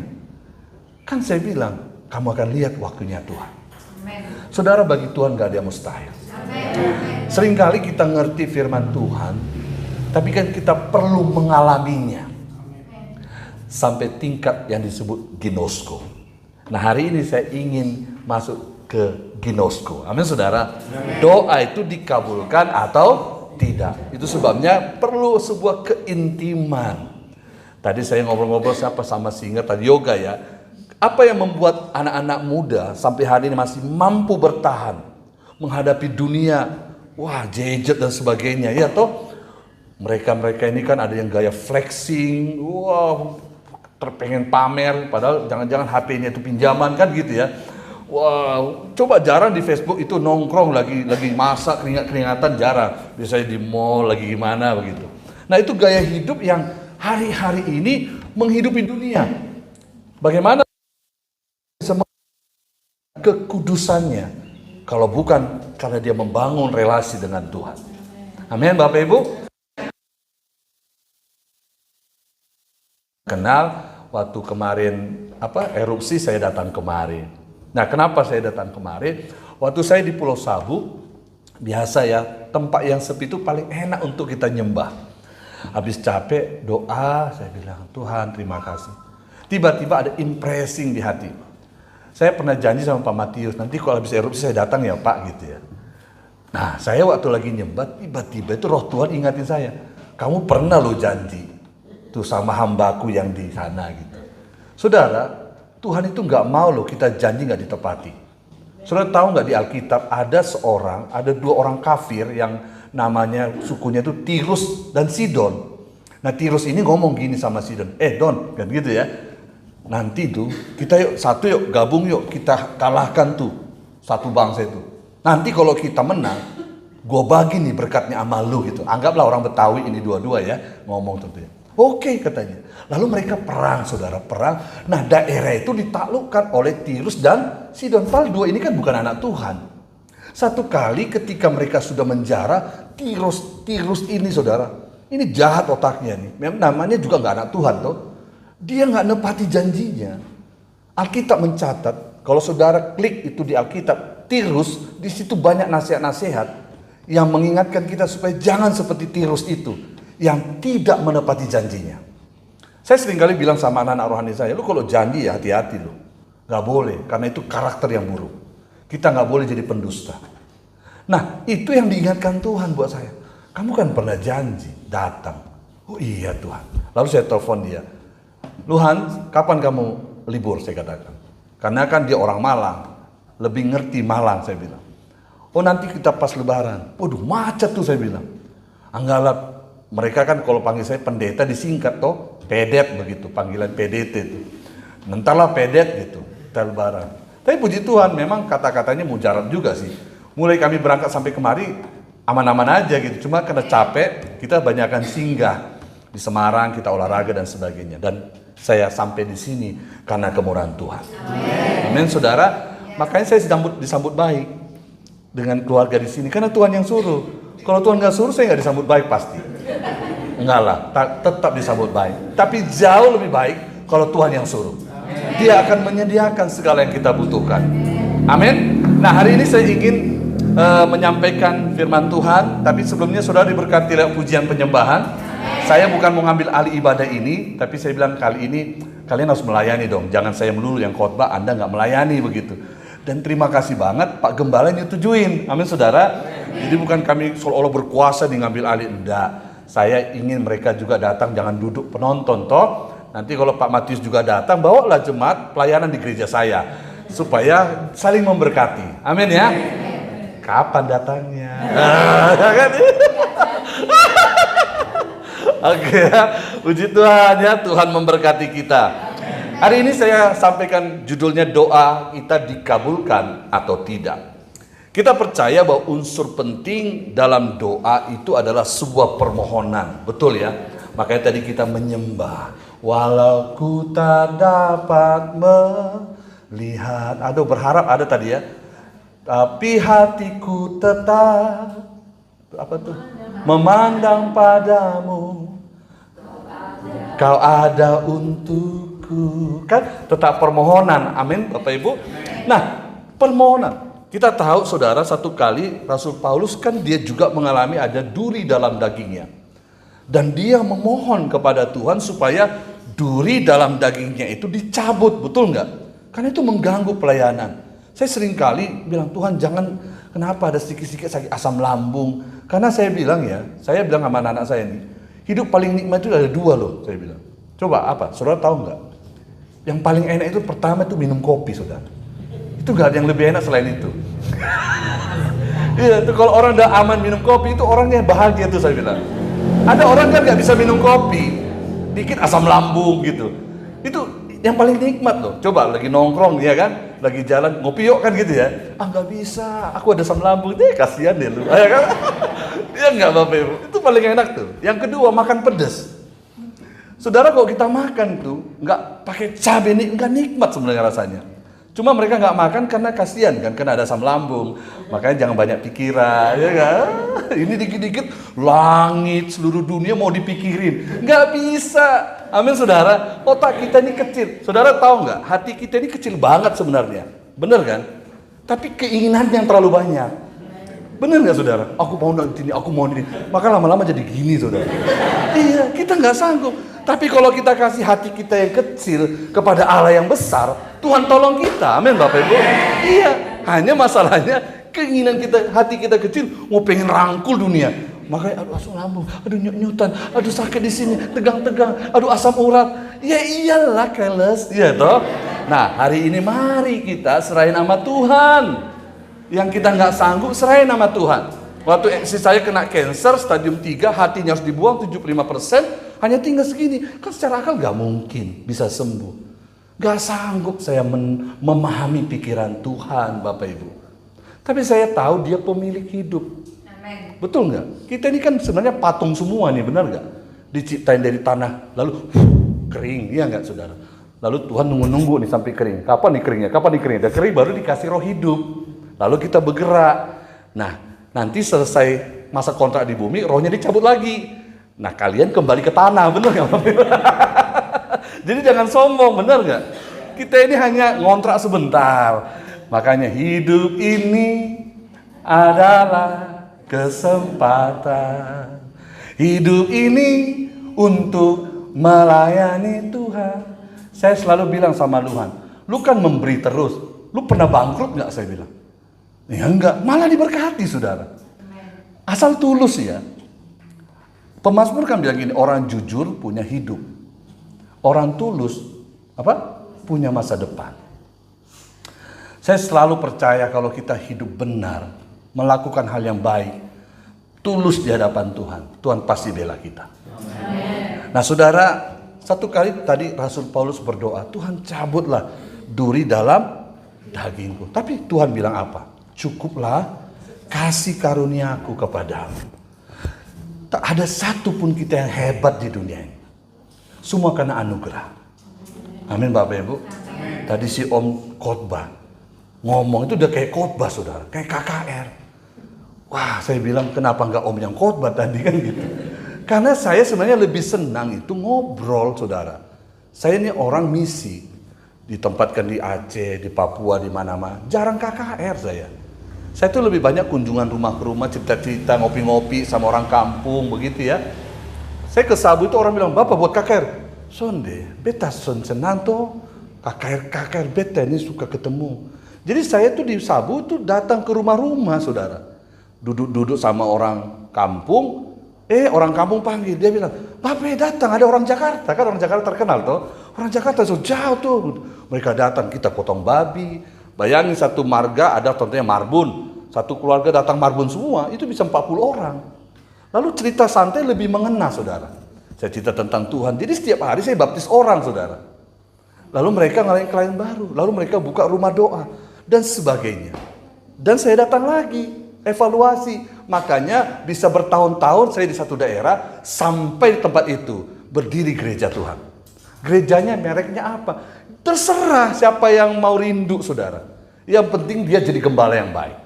Kan saya bilang, kamu akan lihat waktunya Tuhan. Amen. Saudara, bagi Tuhan gak ada yang mustahil. Amen. Seringkali kita ngerti firman Tuhan, tapi kan kita perlu mengalaminya. Sampai tingkat yang disebut ginosko. Nah, hari ini saya ingin masuk ke ginosko. Amin, saudara. Amen. Doa itu dikabulkan atau tidak. Itu sebabnya perlu sebuah keintiman. Tadi saya ngobrol-ngobrol sama Singer tadi yoga ya. Apa yang membuat anak-anak muda sampai hari ini masih mampu bertahan menghadapi dunia, wah, jejet dan sebagainya, ya toh? Mereka-mereka ini kan ada yang gaya flexing, wow, terpengen pamer, padahal jangan-jangan HP-nya itu pinjaman kan gitu ya. Wow, coba jarang di Facebook itu nongkrong lagi masak keringat-keringatan, jarang. Biasanya di mall lagi gimana begitu. Nah itu gaya hidup yang hari-hari ini menghidupi dunia. Bagaimana bisa kekudusannya kalau bukan karena dia membangun relasi dengan Tuhan. Amin Bapak Ibu. Kenal waktu kemarin erupsi saya datang kemarin. Nah, kenapa saya datang kemarin? Waktu saya di Pulau Sabu, biasa ya, tempat yang sepi itu paling enak untuk kita nyembah. Habis capek, doa, saya bilang, Tuhan terima kasih. Tiba-tiba ada impressing di hati. Saya pernah janji sama Pak Matius, nanti kalau habis erupsi saya datang ya Pak gitu ya. Nah, saya waktu lagi nyembah, tiba-tiba itu roh Tuhan ingatin saya. Kamu pernah lo janji tuh sama hambaku yang di sana gitu. Saudara, Tuhan itu nggak mau loh kita janji nggak ditepati. Saudara tahu nggak di Alkitab ada dua orang kafir yang namanya sukunya itu Tirus dan Sidon. Nah Tirus ini ngomong gini sama Sidon, Don, kan gitu ya. Nanti tuh kita yuk gabung yuk, kita kalahkan tuh satu bangsa itu. Nanti kalau kita menang, gue bagi nih berkatnya sama lu gitu. Anggaplah orang Betawi ini dua-dua ya ngomong tentunya. Oke katanya. Lalu mereka perang, saudara, perang. Nah daerah itu ditaklukkan oleh Tirus dan Sidon. Padahal dua ini kan bukan anak Tuhan. Satu kali ketika mereka sudah menjara, Tirus ini saudara, ini jahat otaknya nih. Memang namanya juga nggak anak Tuhan toh. Dia nggak nepati janjinya. Alkitab mencatat, kalau saudara klik itu di Alkitab, Tirus, di situ banyak nasihat-nasihat yang mengingatkan kita supaya jangan seperti Tirus itu yang tidak menepati janjinya. Saya seringkali bilang sama anak-anak rohani saya, lu kalau janji ya hati-hati lu. Gak boleh, karena itu karakter yang buruk. Kita gak boleh jadi pendusta. Nah, itu yang diingatkan Tuhan buat saya. Kamu kan pernah janji, datang. Oh iya Tuhan. Lalu saya telepon dia. Luhan, kapan kamu libur, saya katakan. Karena kan dia orang Malang. Lebih ngerti Malang, saya bilang. Oh nanti kita pas lebaran. Waduh, macet tuh, saya bilang. Anggaplah mereka kan kalau panggil saya pendeta disingkat toh, pedet begitu, panggilan PDT itu. Nentarlah pedet gitu, lebaran. Tapi puji Tuhan memang kata-katanya mujarab juga sih. Mulai kami berangkat sampai kemari aman-aman aja gitu. Cuma karena capek, kita banyakkan singgah di Semarang, kita olahraga dan sebagainya. Dan saya sampai di sini karena kemurahan Tuhan. Amin, saudara. Makanya saya disambut baik dengan keluarga di sini karena Tuhan yang suruh. Kalau Tuhan nggak suruh, saya nggak disambut baik pasti. Enggak lah, tetap disambut baik. Tapi jauh lebih baik kalau Tuhan yang suruh. Dia akan menyediakan segala yang kita butuhkan. Amin. Nah hari ini saya ingin menyampaikan firman Tuhan. Tapi sebelumnya saudara diberkati lewat pujian penyembahan. Saya bukan mau ngambil alih ibadah ini. Tapi saya bilang kali ini kalian harus melayani dong. Jangan saya melulu yang khotbah, Anda nggak melayani begitu. Dan terima kasih banget Pak Gembala nyetujuin. Amin saudara. Jadi bukan kami seolah-olah berkuasa di ngambil alih. Enggak. Saya ingin mereka juga datang, jangan duduk penonton toh. Nanti kalau Pak Matius juga datang, bawalah jemaat pelayanan di gereja saya. Supaya saling memberkati. Amin ya. Kapan datangnya? Oke ya. Puji Tuhan ya, Tuhan memberkati kita. Hari ini saya sampaikan judulnya doa kita dikabulkan atau tidak. Kita percaya bahwa unsur penting dalam doa itu adalah sebuah permohonan. Betul ya? Makanya tadi kita menyembah. Walau ku tak dapat melihat. Aduh berharap ada tadi ya. Tapi hatiku tetap memandang padamu. Kau ada untukku. Kan tetap permohonan. Amin Bapak Ibu. Nah permohonan. Kita tahu saudara satu kali Rasul Paulus kan dia juga mengalami ada duri dalam dagingnya. Dan dia memohon kepada Tuhan supaya duri dalam dagingnya itu dicabut, betul nggak? Karena itu mengganggu pelayanan. Saya sering kali bilang Tuhan jangan kenapa ada sedikit-sedikit sakit asam lambung. Karena saya bilang sama anak-anak saya ini, hidup paling nikmat itu ada dua loh, saya bilang. Coba apa? Saudara tahu nggak? Yang paling enak itu pertama itu minum kopi saudara. Itu gak ada yang lebih enak selain itu. Iya, itu kalau orang udah aman minum kopi itu orangnya bahagia tuh saya bilang. Ada orang kan nggak bisa minum kopi, dikit asam lambung gitu. Itu yang paling nikmat loh. Coba lagi nongkrong ya kan, lagi jalan ngopi yuk kan gitu ya. Ah nggak bisa, aku ada asam lambung. Kasihan deh lu, ya kan? Ya nggak Bapak Ibu, itu paling enak tuh. Yang kedua makan pedas. Saudara kalau kita makan tuh nggak pakai cabai nih, nggak nikmat sebenarnya rasanya. Cuma mereka nggak makan karena kasihan kan, karena ada asam lambung. Makanya jangan banyak pikiran, ya kan? Ini dikit-dikit langit seluruh dunia mau dipikirin, nggak bisa. Amin saudara. Otak kita ini kecil. Saudara tahu nggak? Hati kita ini kecil banget sebenarnya, bener kan? Tapi keinginan yang terlalu banyak. Bener nggak saudara? Aku mau ini, aku mau ini. Maka lama-lama jadi gini saudara. Iya, kita nggak sanggup. Tapi kalau kita kasih hati kita yang kecil kepada Allah yang besar, Tuhan tolong kita. Amin Bapak Ibu. Iya, hanya masalahnya keinginan kita, hati kita kecil, mau pengen rangkul dunia. Makanya aduh asam lambung, aduh nyut-nyutan, aduh sakit di sini, tegang-tegang, aduh asam urat. Ya iyalah keles, iya toh. Nah hari ini mari kita serahin sama Tuhan. Yang kita nggak sanggup serahin sama Tuhan. Waktu istri saya kena cancer stadium 3, hatinya harus dibuang 75%, hanya tinggal segini. Kan secara akal nggak mungkin bisa sembuh. Nggak sanggup saya memahami pikiran Tuhan, Bapak Ibu. Tapi saya tahu Dia pemilik hidup. Amen. Betul nggak? Kita ini kan sebenarnya patung semua nih, benar nggak? Diciptain dari tanah, lalu kering, iya nggak saudara? Lalu Tuhan nunggu-nunggu nih sampai kering. Kapan nih keringnya? Kapan nih keringnya? Udah kering baru dikasih roh hidup. Lalu kita bergerak. Nah, nanti selesai masa kontrak di bumi, rohnya dicabut lagi. Nah, kalian kembali ke tanah, benar nggak? Jadi jangan sombong, benar nggak? Kita ini hanya ngontrak sebentar. Makanya hidup ini adalah kesempatan. Hidup ini untuk melayani Tuhan. Saya selalu bilang sama Tuhan, lu kan memberi terus. Lu pernah bangkrut nggak? Saya bilang. Ya enggak, malah diberkati saudara. Asal tulus ya. Pemazmur kan bilang gini, orang jujur punya hidup. Orang tulus apa? Punya masa depan. Saya selalu percaya kalau kita hidup benar, melakukan hal yang baik, tulus di hadapan Tuhan, Tuhan pasti bela kita. Amen. Nah saudara, satu kali tadi Rasul Paulus berdoa, Tuhan cabutlah duri dalam dagingku. Tapi Tuhan bilang apa? Cukuplah kasih karuniaku kepadamu. Tak ada satu pun kita yang hebat di dunia ini. Semua karena anugerah. Amin Bapak Ibu. Tadi si Om khotbah ngomong itu udah kayak khotbah saudara, kayak KKR. Wah saya bilang kenapa nggak Om yang khotbah tadi kan gitu. Karena saya sebenarnya lebih senang itu ngobrol saudara. Saya ini orang misi. Ditempatkan di Aceh, di Papua, di mana-mana. Jarang KKR saya. Saya tuh lebih banyak kunjungan rumah ke rumah, cerita-cerita, ngopi-ngopi sama orang kampung, begitu ya. Saya ke Sabu itu orang bilang, Bapak buat KKR. Sonde, beta son senang tuh. KKR beta ini suka ketemu. Jadi saya tuh di Sabu tuh datang ke rumah-rumah, saudara. Duduk-duduk sama orang kampung. Orang kampung panggil, dia bilang, Bapak datang, ada orang Jakarta. Kan orang Jakarta terkenal tuh. Orang Jakarta so jauh tuh. Mereka datang, kita potong babi. Bayangin satu marga ada contohnya Marbun. Satu keluarga datang Marbun semua, itu bisa 40 orang. Lalu cerita santai lebih mengena, saudara. Saya cerita tentang Tuhan. Jadi setiap hari saya baptis orang, saudara. Lalu mereka ngalahin klien baru. Lalu mereka buka rumah doa. Dan sebagainya. Dan saya datang lagi. Evaluasi. Makanya bisa bertahun-tahun saya di satu daerah. Sampai di tempat itu. Berdiri gereja Tuhan. Gerejanya mereknya apa? Terserah siapa yang mau rindu, saudara. Yang penting dia jadi gembala yang baik.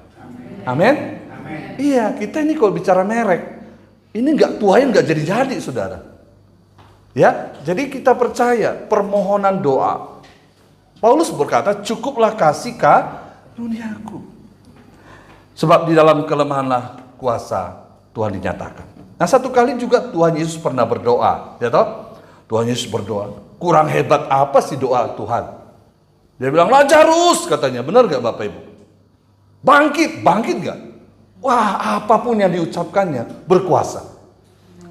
Amin. Iya, kita ini kalau bicara merek, ini nggak tuain nggak jadi-jadi, saudara. Ya, jadi kita percaya permohonan doa. Paulus berkata, cukuplah kasih karuniaku. Sebab di dalam kelemahanlah kuasa Tuhan dinyatakan. Nah, satu kali juga Tuhan Yesus pernah berdoa, ya toh? Tuhan Yesus berdoa. Kurang hebat apa sih doa Tuhan? Dia bilang, Lazarus katanya. Benar gak Bapak Ibu? Bangkit gak? Wah, apapun yang diucapkannya berkuasa.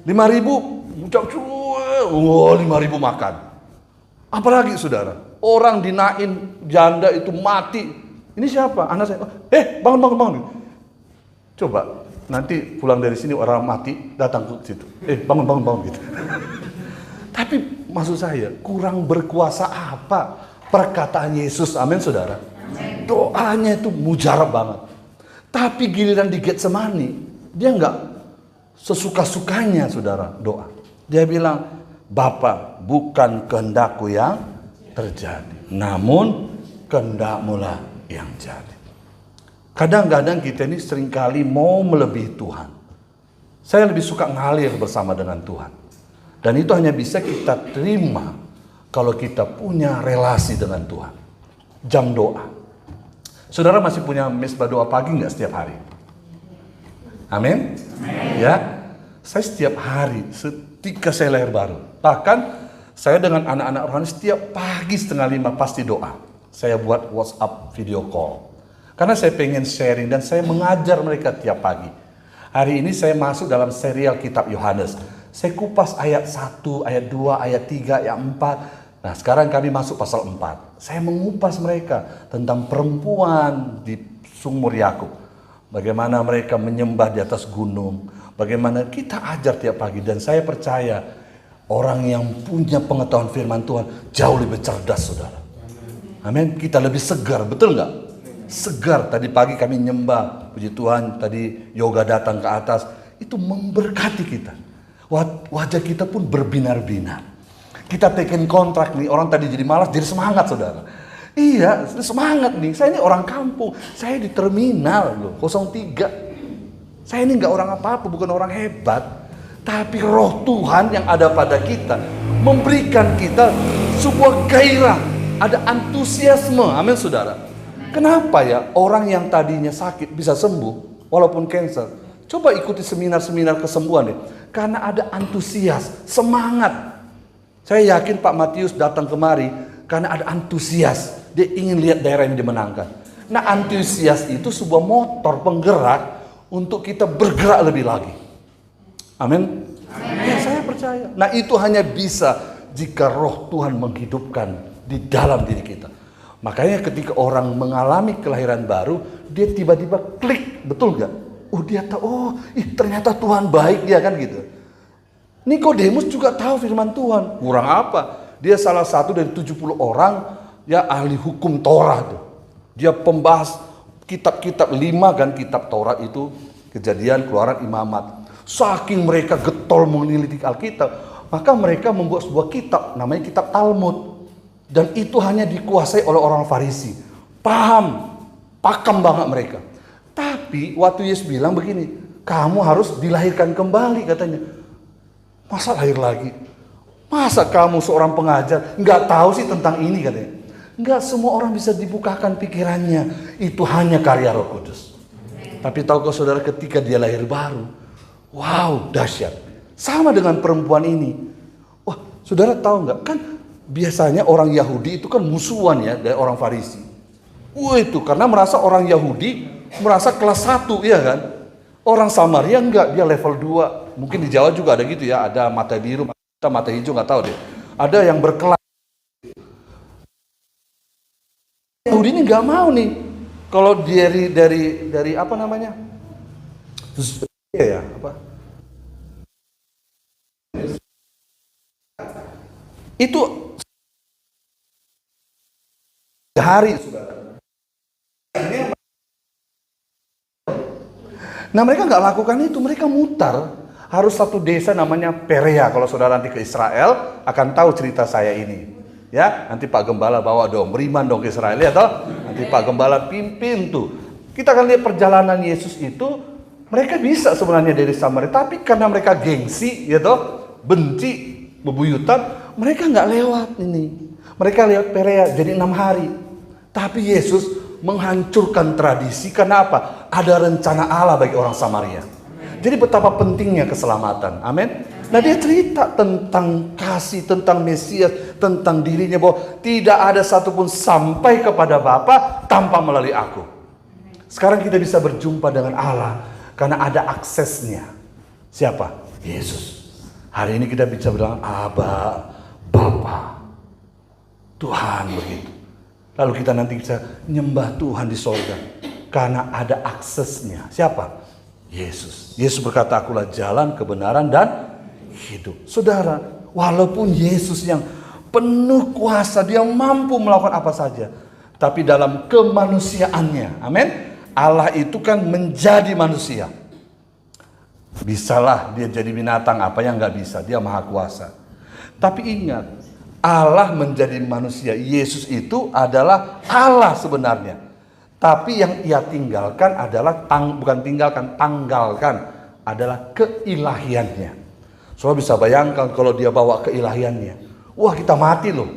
5.000 ucap, 5.000 makan. Apalagi saudara, orang dinain janda itu mati. Ini siapa? Anak saya. Bangun. Coba, nanti pulang dari sini orang mati datang ke situ. Bangun gitu. Tapi maksud saya, kurang berkuasa apa perkataan Yesus? Amin, saudara. Doanya itu mujarab banget. Tapi giliran di Getsemani, dia nggak sesuka-sukanya, saudara, doa. Dia bilang, Bapa, bukan kehendakku yang terjadi, namun kehendak-Mu lah yang jadi. Kadang-kadang kita ini seringkali mau melebihi Tuhan. Saya lebih suka ngalir bersama dengan Tuhan. Dan itu hanya bisa kita terima kalau kita punya relasi dengan Tuhan. Jam doa. Saudara masih punya mesbah doa pagi nggak setiap hari? Amin? Ya, saya setiap hari, ketika saya lahir baru. Bahkan saya dengan anak-anak rohani setiap pagi 4:30 pasti doa. Saya buat WhatsApp video call. Karena saya pengen sharing dan saya mengajar mereka tiap pagi. Hari ini saya masuk dalam serial kitab Yohanes. Saya kupas ayat 1, ayat 2, ayat 3, ayat 4. Nah, sekarang kami masuk pasal 4. Saya mengupas mereka tentang perempuan di sumur Yakub. Bagaimana mereka menyembah di atas gunung. Bagaimana kita ajar tiap pagi. Dan saya percaya orang yang punya pengetahuan firman Tuhan jauh lebih cerdas, saudara. Amin. Kita lebih segar, betul nggak? Segar. Tadi pagi kami nyembah, puji Tuhan. Tadi yoga datang ke atas. Itu memberkati kita. Wajah kita pun berbinar-binar. Kita taken kontrak nih, orang tadi jadi malas, jadi semangat, saudara. Iya, semangat nih. Saya ini orang kampung, saya di terminal loh, 03. Saya ini nggak orang apa-apa, bukan orang hebat. Tapi roh Tuhan yang ada pada kita memberikan kita sebuah gairah, ada antusiasme. Amin, saudara. Kenapa ya orang yang tadinya sakit bisa sembuh walaupun cancer? Coba ikuti seminar-seminar kesembuhan deh. Karena ada antusias, semangat. Saya yakin Pak Matius datang kemari karena ada antusias. Dia ingin lihat daerah yang dimenangkan. Nah, antusias itu sebuah motor penggerak untuk kita bergerak lebih lagi. Amin. Ya, saya percaya. Nah, itu hanya bisa jika roh Tuhan menghidupkan di dalam diri kita. Makanya ketika orang mengalami kelahiran baru, dia tiba-tiba klik, betul gak? Dia tahu, ternyata Tuhan baik, dia kan gitu. Nikodemus juga tahu firman Tuhan. Kurang apa? Dia salah satu dari 70 orang ya ahli hukum Taurat tuh. Dia pembahas kitab-kitab 5 kan, kitab Taurat itu, Kejadian, Keluaran, Imamat. Saking mereka getol meneliti Alkitab, maka mereka membuat sebuah kitab namanya kitab Talmud. Dan itu hanya dikuasai oleh orang Farisi. Pakam banget mereka. Tapi waktu Yesus bilang begini, kamu harus dilahirkan kembali katanya. Masa lahir lagi? Masa kamu seorang pengajar nggak tahu sih tentang ini katanya? Nggak semua orang bisa dibukakan pikirannya. Itu hanya karya Roh Kudus. Tapi tahukah saudara ketika dia lahir baru? Wow, dahsyat. Sama dengan perempuan ini. Wah, saudara tahu nggak? Kan biasanya orang Yahudi itu kan musuhan ya dari orang Farisi. Itu karena merasa orang Yahudi merasa kelas 1, iya kan? Orang Samaria enggak, dia level 2. Mungkin di Jawa juga ada gitu ya, ada mata biru, mata hijau, nggak tahu deh. Ada yang berkelas. Yahudi ini nggak mau nih. Kalau dari apa namanya? Ya, apa? Itu hari, saudara. Nah, mereka nggak lakukan itu, mereka mutar. Harus satu desa namanya Perea. Kalau saudara nanti ke Israel akan tahu cerita saya ini. Ya, nanti Pak Gembala bawa dong, beriman dong ke Israel ya toh. Nanti Pak Gembala pimpin tuh. Kita akan lihat perjalanan Yesus itu, mereka bisa sebenarnya dari Samaria, tapi karena mereka gengsi ya toh, benci, bebuyutan, mereka nggak lewat ini. Mereka lewat Perea jadi 6 hari. Tapi Yesus menghancurkan tradisi karena apa? Ada rencana Allah bagi orang Samaria. Jadi betapa pentingnya keselamatan. Amin. Nah, dia cerita tentang kasih, tentang Mesias, tentang dirinya bahwa tidak ada satupun sampai kepada Bapa tanpa melalui aku. Sekarang kita bisa berjumpa dengan Allah karena ada aksesnya. Siapa? Yesus. Hari ini kita bisa bilang Aba, Bapa, Tuhan begitu. Lalu kita nanti bisa nyembah Tuhan di sorga karena ada aksesnya. Siapa? Yesus. Yesus berkata, akulah jalan, kebenaran, dan hidup. Saudara, walaupun Yesus yang penuh kuasa, dia mampu melakukan apa saja, tapi dalam kemanusiaannya, amin, Allah itu kan menjadi manusia. Bisalah dia jadi binatang, apa yang nggak bisa, dia maha kuasa. Tapi ingat, Allah menjadi manusia, Yesus itu adalah Allah sebenarnya. Tapi yang ia tinggalkan adalah, tanggalkan adalah keilahiannya. Saudara bisa bayangkan kalau dia bawa keilahiannya. Wah, kita mati loh.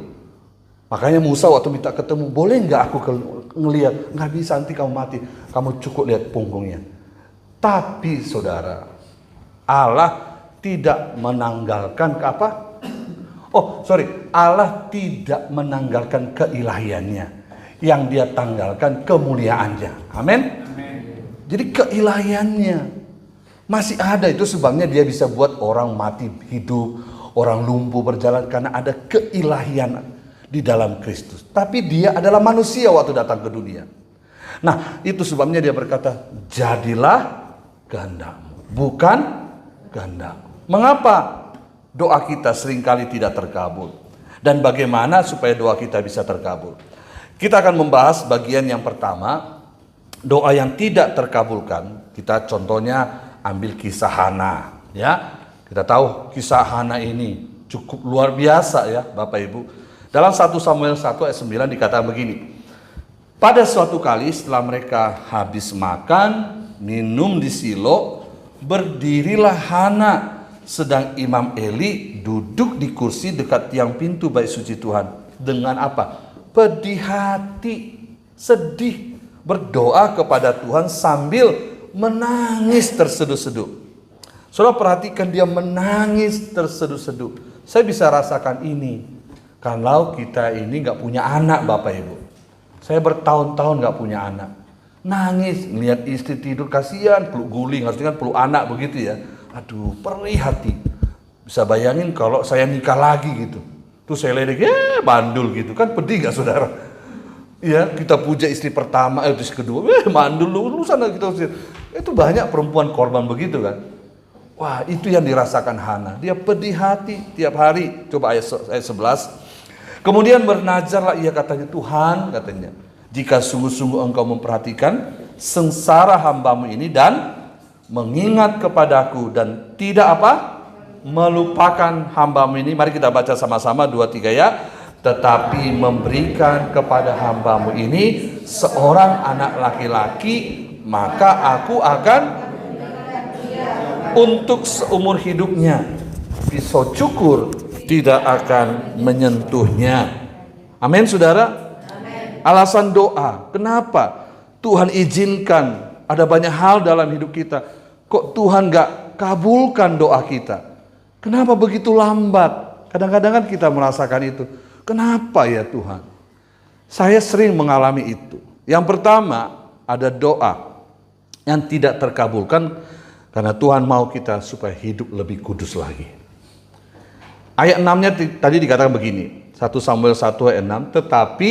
Makanya Musa waktu minta ketemu, boleh nggak aku ngelihat? Nggak bisa, nanti kamu mati. Kamu cukup lihat punggungnya. Tapi saudara, Allah tidak menanggalkan Allah tidak menanggalkan keilahiannya. Yang dia tanggalkan kemuliaannya. Amin. Jadi keilahiannya masih ada, itu sebabnya dia bisa buat orang mati hidup, orang lumpuh berjalan, karena ada keilahian di dalam Kristus. Tapi dia adalah manusia waktu datang ke dunia. Nah, itu sebabnya dia berkata, jadilah kehendakmu, bukan kehendakku. Mengapa doa kita seringkali tidak terkabul? Dan bagaimana supaya doa kita bisa terkabul? Kita akan membahas bagian yang pertama, doa yang tidak terkabulkan. Kita contohnya ambil kisah Hana, ya. Kita tahu kisah Hana ini cukup luar biasa ya, Bapak Ibu. Dalam 1 Samuel 1 ayat 9 dikatakan begini. Pada suatu kali setelah mereka habis makan, minum di Silo, berdirilah Hana, sedang Imam Eli duduk di kursi dekat tiang pintu bait suci Tuhan. Dengan apa? Pedih hati, sedih, berdoa kepada Tuhan sambil menangis terseduh-seduh. Saudara perhatikan, dia menangis terseduh-seduh. Saya bisa rasakan ini. Kalau kita ini nggak punya anak, Bapak Ibu. Saya bertahun-tahun nggak punya anak. Nangis, melihat istri tidur, kasihan, peluk guling, harusnya kan peluk anak begitu ya. Aduh, perih hati. Bisa bayangin kalau saya nikah lagi gitu. Terus saya ledek, mandul gitu kan, pedih gak saudara? Ya, kita puja istri pertama, istri kedua, mandul lu sana kita usir. Itu banyak perempuan korban begitu kan. Wah, itu yang dirasakan Hana. Dia pedih hati tiap hari. Coba ayat 11. Kemudian bernazarlah ia, katanya, Tuhan, katanya, jika sungguh-sungguh engkau memperhatikan sengsara hambamu ini dan mengingat kepadaku dan tidak melupakan hambamu ini. Mari kita baca sama-sama 2-3 ya. Tetapi memberikan kepada hambamu ini seorang anak laki-laki, maka aku akan untuk seumur hidupnya pisau cukur tidak akan menyentuhnya. Amin, saudara. Alasan doa, kenapa Tuhan izinkan ada banyak hal dalam hidup kita, kok Tuhan gak kabulkan doa kita? Kenapa begitu lambat? Kadang-kadang kan kita merasakan itu. Kenapa ya Tuhan? Saya sering mengalami itu. Yang pertama, ada doa yang tidak terkabulkan karena Tuhan mau kita supaya hidup lebih kudus lagi. Ayat 6-nya tadi dikatakan begini. 1 Samuel 1 ayat 6. Tetapi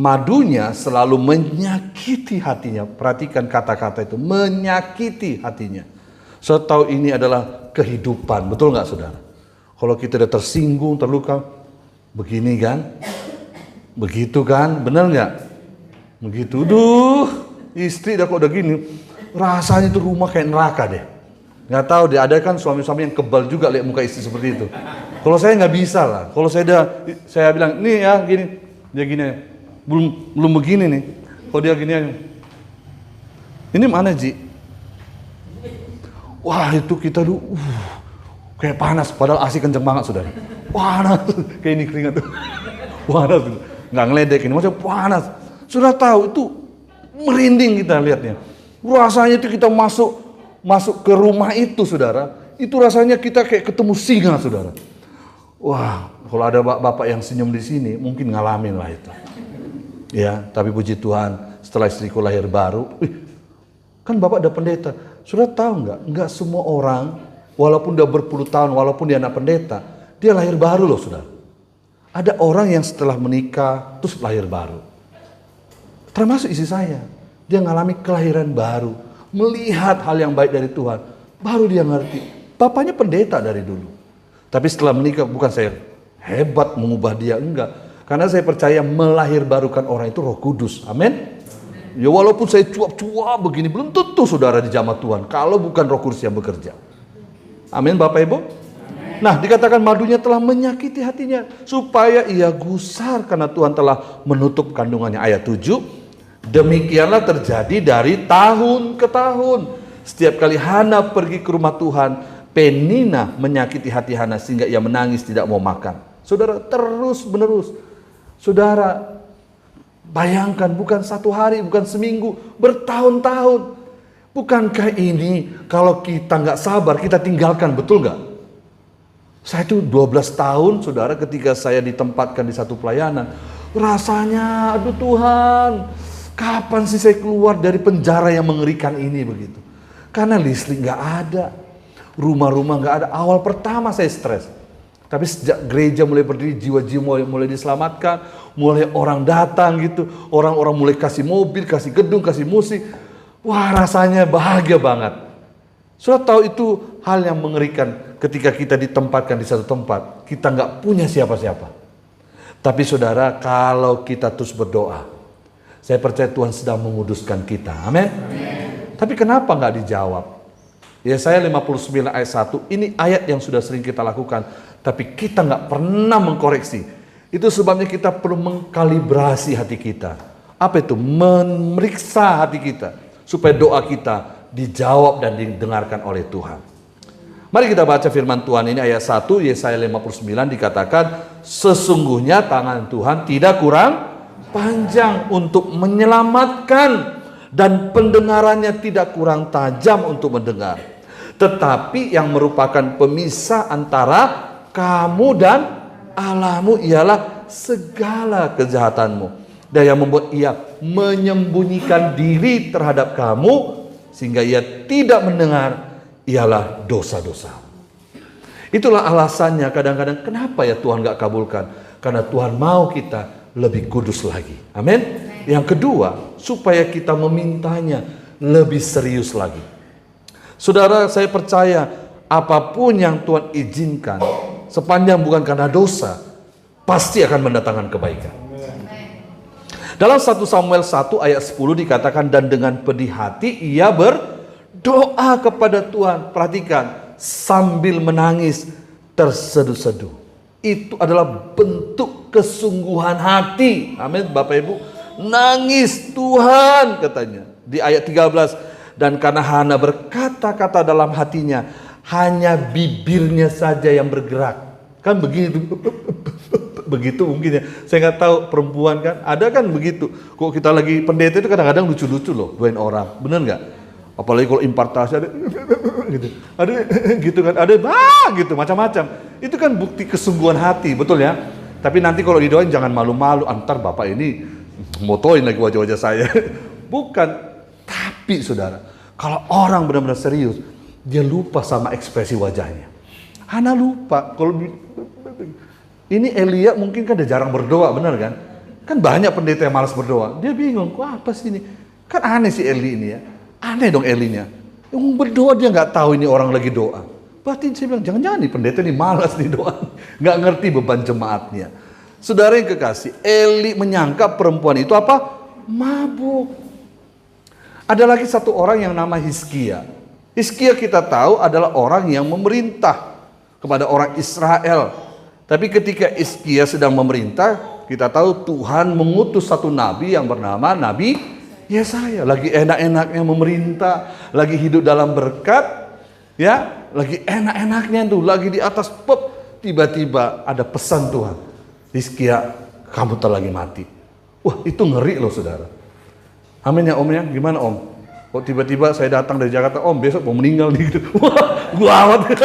madunya selalu menyakiti hatinya. Perhatikan kata-kata itu. Menyakiti hatinya. Saya tahu ini adalah kehidupan, betul nggak saudara? Kalau kita udah tersinggung, terluka, begini kan? Begitu kan? Benar nggak? Begitu. Duh, istri kok udah gini, rasanya tuh rumah kayak neraka deh. Nggak tahu deh, ada kan suami-suami yang kebal juga lihat muka istri seperti itu. Kalau saya nggak bisa lah. Kalau saya bilang, nih ya gini, dia gini, belum begini nih. Kalau dia gini, ini mana Ji? Wah, itu kita dulu kayak panas, padahal AC kenceng banget saudara. Panas, kayak ini keringat tuh. Panas, nggak ngeledek ini, maksudnya panas. Sudah tahu itu merinding kita lihatnya. Rasanya itu kita masuk ke rumah itu saudara, itu rasanya kita kayak ketemu singa saudara. Wah, kalau ada bapak yang senyum di sini, mungkin ngalamin lah itu. Ya, tapi puji Tuhan, setelah istriku lahir baru, kan bapak ada pendeta. Sudah tahu nggak? Nggak semua orang, walaupun udah berpuluh tahun, walaupun dia anak pendeta, dia lahir baru loh saudara. Ada orang yang setelah menikah terus lahir baru. Termasuk istri saya, dia ngalami kelahiran baru. melihat hal yang baik dari Tuhan, baru dia ngerti. Bapaknya pendeta dari dulu. Tapi setelah menikah, bukan saya hebat mengubah dia, enggak. Karena saya percaya melahirbarukan orang itu Roh Kudus. Amin. Ya walaupun saya cuap-cuap begini, belum tentu saudara dijamah Tuhan kalau bukan Roh Kudus yang bekerja. Amin Bapak Ibu. Nah, dikatakan madunya telah menyakiti hatinya supaya ia gusar karena Tuhan telah menutup kandungannya. Ayat 7. Demikianlah terjadi dari tahun ke tahun. Setiap kali Hana pergi ke rumah Tuhan, Penina menyakiti hati Hana sehingga ia menangis tidak mau makan. Saudara, terus menerus. Saudara, bayangkan bukan satu hari, bukan seminggu, bertahun-tahun. Bukankah ini kalau kita nggak sabar, kita tinggalkan, betul nggak? Saya itu 12 tahun, saudara, ketika saya ditempatkan di satu pelayanan. Rasanya, aduh Tuhan, kapan sih saya keluar dari penjara yang mengerikan ini begitu? Karena listrik nggak ada, rumah-rumah nggak ada. Awal pertama saya stres. Tapi sejak gereja mulai berdiri, jiwa-jiwa mulai diselamatkan, mulai orang datang gitu, orang-orang mulai kasih mobil, kasih gedung, kasih musik. Wah, rasanya bahagia banget. Sudah tahu itu hal yang mengerikan ketika kita ditempatkan di satu tempat, kita nggak punya siapa-siapa. Tapi saudara, kalau kita terus berdoa, saya percaya Tuhan sedang menguduskan kita. Amin. Tapi kenapa nggak dijawab? Yesaya 59 ayat 1, ini ayat yang sudah sering kita lakukan, tapi kita nggak pernah mengkoreksi. Itu sebabnya kita perlu mengkalibrasi hati kita. Apa itu? Memeriksa hati kita, supaya doa kita dijawab dan didengarkan oleh Tuhan. Mari kita baca firman Tuhan ini ayat 1, Yesaya 59 dikatakan, sesungguhnya tangan Tuhan tidak kurang panjang untuk menyelamatkan, dan pendengarannya tidak kurang tajam untuk mendengar. Tetapi yang merupakan pemisah antara kamu dan Allahmu ialah segala kejahatanmu. Dan yang membuat ia menyembunyikan diri terhadap kamu sehingga ia tidak mendengar ialah dosa-dosa. Itulah alasannya kadang-kadang kenapa ya Tuhan gak kabulkan. Karena Tuhan mau kita lebih kudus lagi. Amin. Yang kedua, supaya kita memintanya lebih serius lagi. Saudara, saya percaya apapun yang Tuhan izinkan, sepanjang bukan karena dosa, pasti akan mendatangkan kebaikan. Dalam 1 Samuel 1 ayat 10 dikatakan, dan dengan pedih hati ia berdoa kepada Tuhan. Perhatikan, sambil menangis terseduh-seduh. Itu adalah bentuk kesungguhan hati. Amin Bapak Ibu. Nangis Tuhan katanya. Di ayat 13. Dan karena Hana berkata-kata dalam hatinya, hanya bibirnya saja yang bergerak. Kan begini, begitu mungkin ya. Saya nggak tahu perempuan kan, ada kan begitu. Kok kita lagi pendeta itu kadang-kadang lucu-lucu loh, doain orang, bener nggak? Apalagi kalau impartasi ada gitu, ada gitu kan, ada gitu macam-macam. Itu kan bukti kesungguhan hati, betul ya. Tapi nanti kalau didoain jangan malu-malu, antar bapak ini motoin lagi wajah-wajah saya. Bukan. Tapi saudara, kalau orang benar-benar serius, dia lupa sama ekspresi wajahnya. Hana lupa. Kalau ini Elia mungkin kan dia jarang berdoa, benar kan? Kan banyak pendeta yang malas berdoa. Dia bingung, kok apa sih ini? Kan aneh si Eli ini ya. Aneh dong Elinya. Yang berdoa dia nggak tahu ini orang lagi doa. Berarti saya bilang, jangan-jangan nih pendeta ini malas nih doa. Nggak ngerti beban jemaatnya. Saudara yang kekasih, Eli menyangka perempuan itu apa? Mabuk. Ada lagi satu orang yang nama Hizkia. Hizkia kita tahu adalah orang yang memerintah kepada orang Israel. Tapi ketika Hizkia sedang memerintah, kita tahu Tuhan mengutus satu nabi yang bernama Nabi Yesaya. Lagi enak-enaknya memerintah, lagi hidup dalam berkat, ya, lagi enak-enaknya tuh, lagi di atas tiba-tiba ada pesan Tuhan. Hizkia, kamu telah lagi mati. Wah, itu ngeri loh saudara. Amin ya Om ya, gimana Om? Kok tiba-tiba saya datang dari Jakarta, Om besok mau meninggal nih gitu. Wah, gua awet.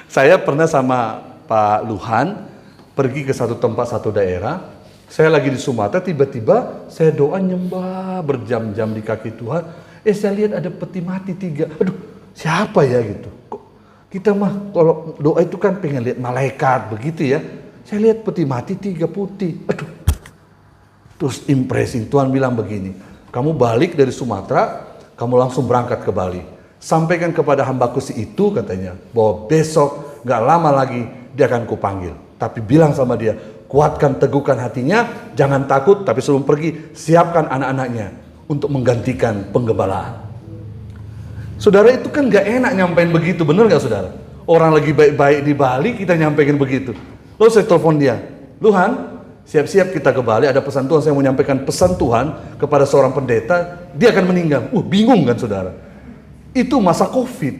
Saya pernah sama Pak Luhan pergi ke satu tempat, satu daerah. Saya lagi di Sumatera, tiba-tiba saya doa nyembah berjam-jam di kaki Tuhan. Saya lihat ada peti mati 3. Aduh, siapa ya gitu. Kok kita mah kalau doa itu kan pengen lihat malaikat begitu ya. Saya lihat peti mati 3 putih. Aduh. Terus impresi Tuhan bilang begini, kamu balik dari Sumatera, kamu langsung berangkat ke Bali. Sampaikan kepada hambaku si itu katanya, bahwa besok gak lama lagi dia akan kupanggil. Tapi bilang sama dia, kuatkan, teguhkan hatinya, jangan takut, tapi sebelum pergi, siapkan anak-anaknya untuk menggantikan penggembalaan. Saudara, itu kan gak enak nyampein begitu, bener gak saudara? Orang lagi baik-baik di Bali, kita nyampein begitu. Lalu saya telepon dia, Luhan, siap-siap kita ke Bali, ada pesan Tuhan, saya mau nyampaikan pesan Tuhan kepada seorang pendeta, dia akan meninggal. Bingung kan saudara? Itu masa COVID,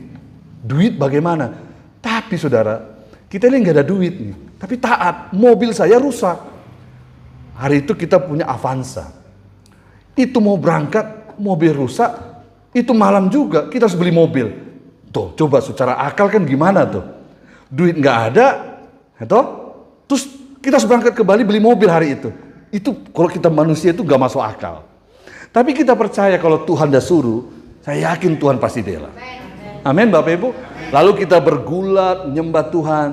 duit bagaimana? Tapi saudara, kita ini nggak ada duit nih, tapi taat, mobil saya rusak. Hari itu kita punya Avanza, itu mau berangkat, mobil rusak, itu malam juga kita harus beli mobil. Tuh, coba secara akal kan gimana tuh? Duit nggak ada, toh? Terus kita harus berangkat ke Bali beli mobil hari itu. Itu kalau kita manusia itu nggak masuk akal. Tapi kita percaya kalau Tuhan dah suruh, saya yakin Tuhan pasti bela. Amin Bapak Ibu. Lalu kita bergulat, menyembah Tuhan.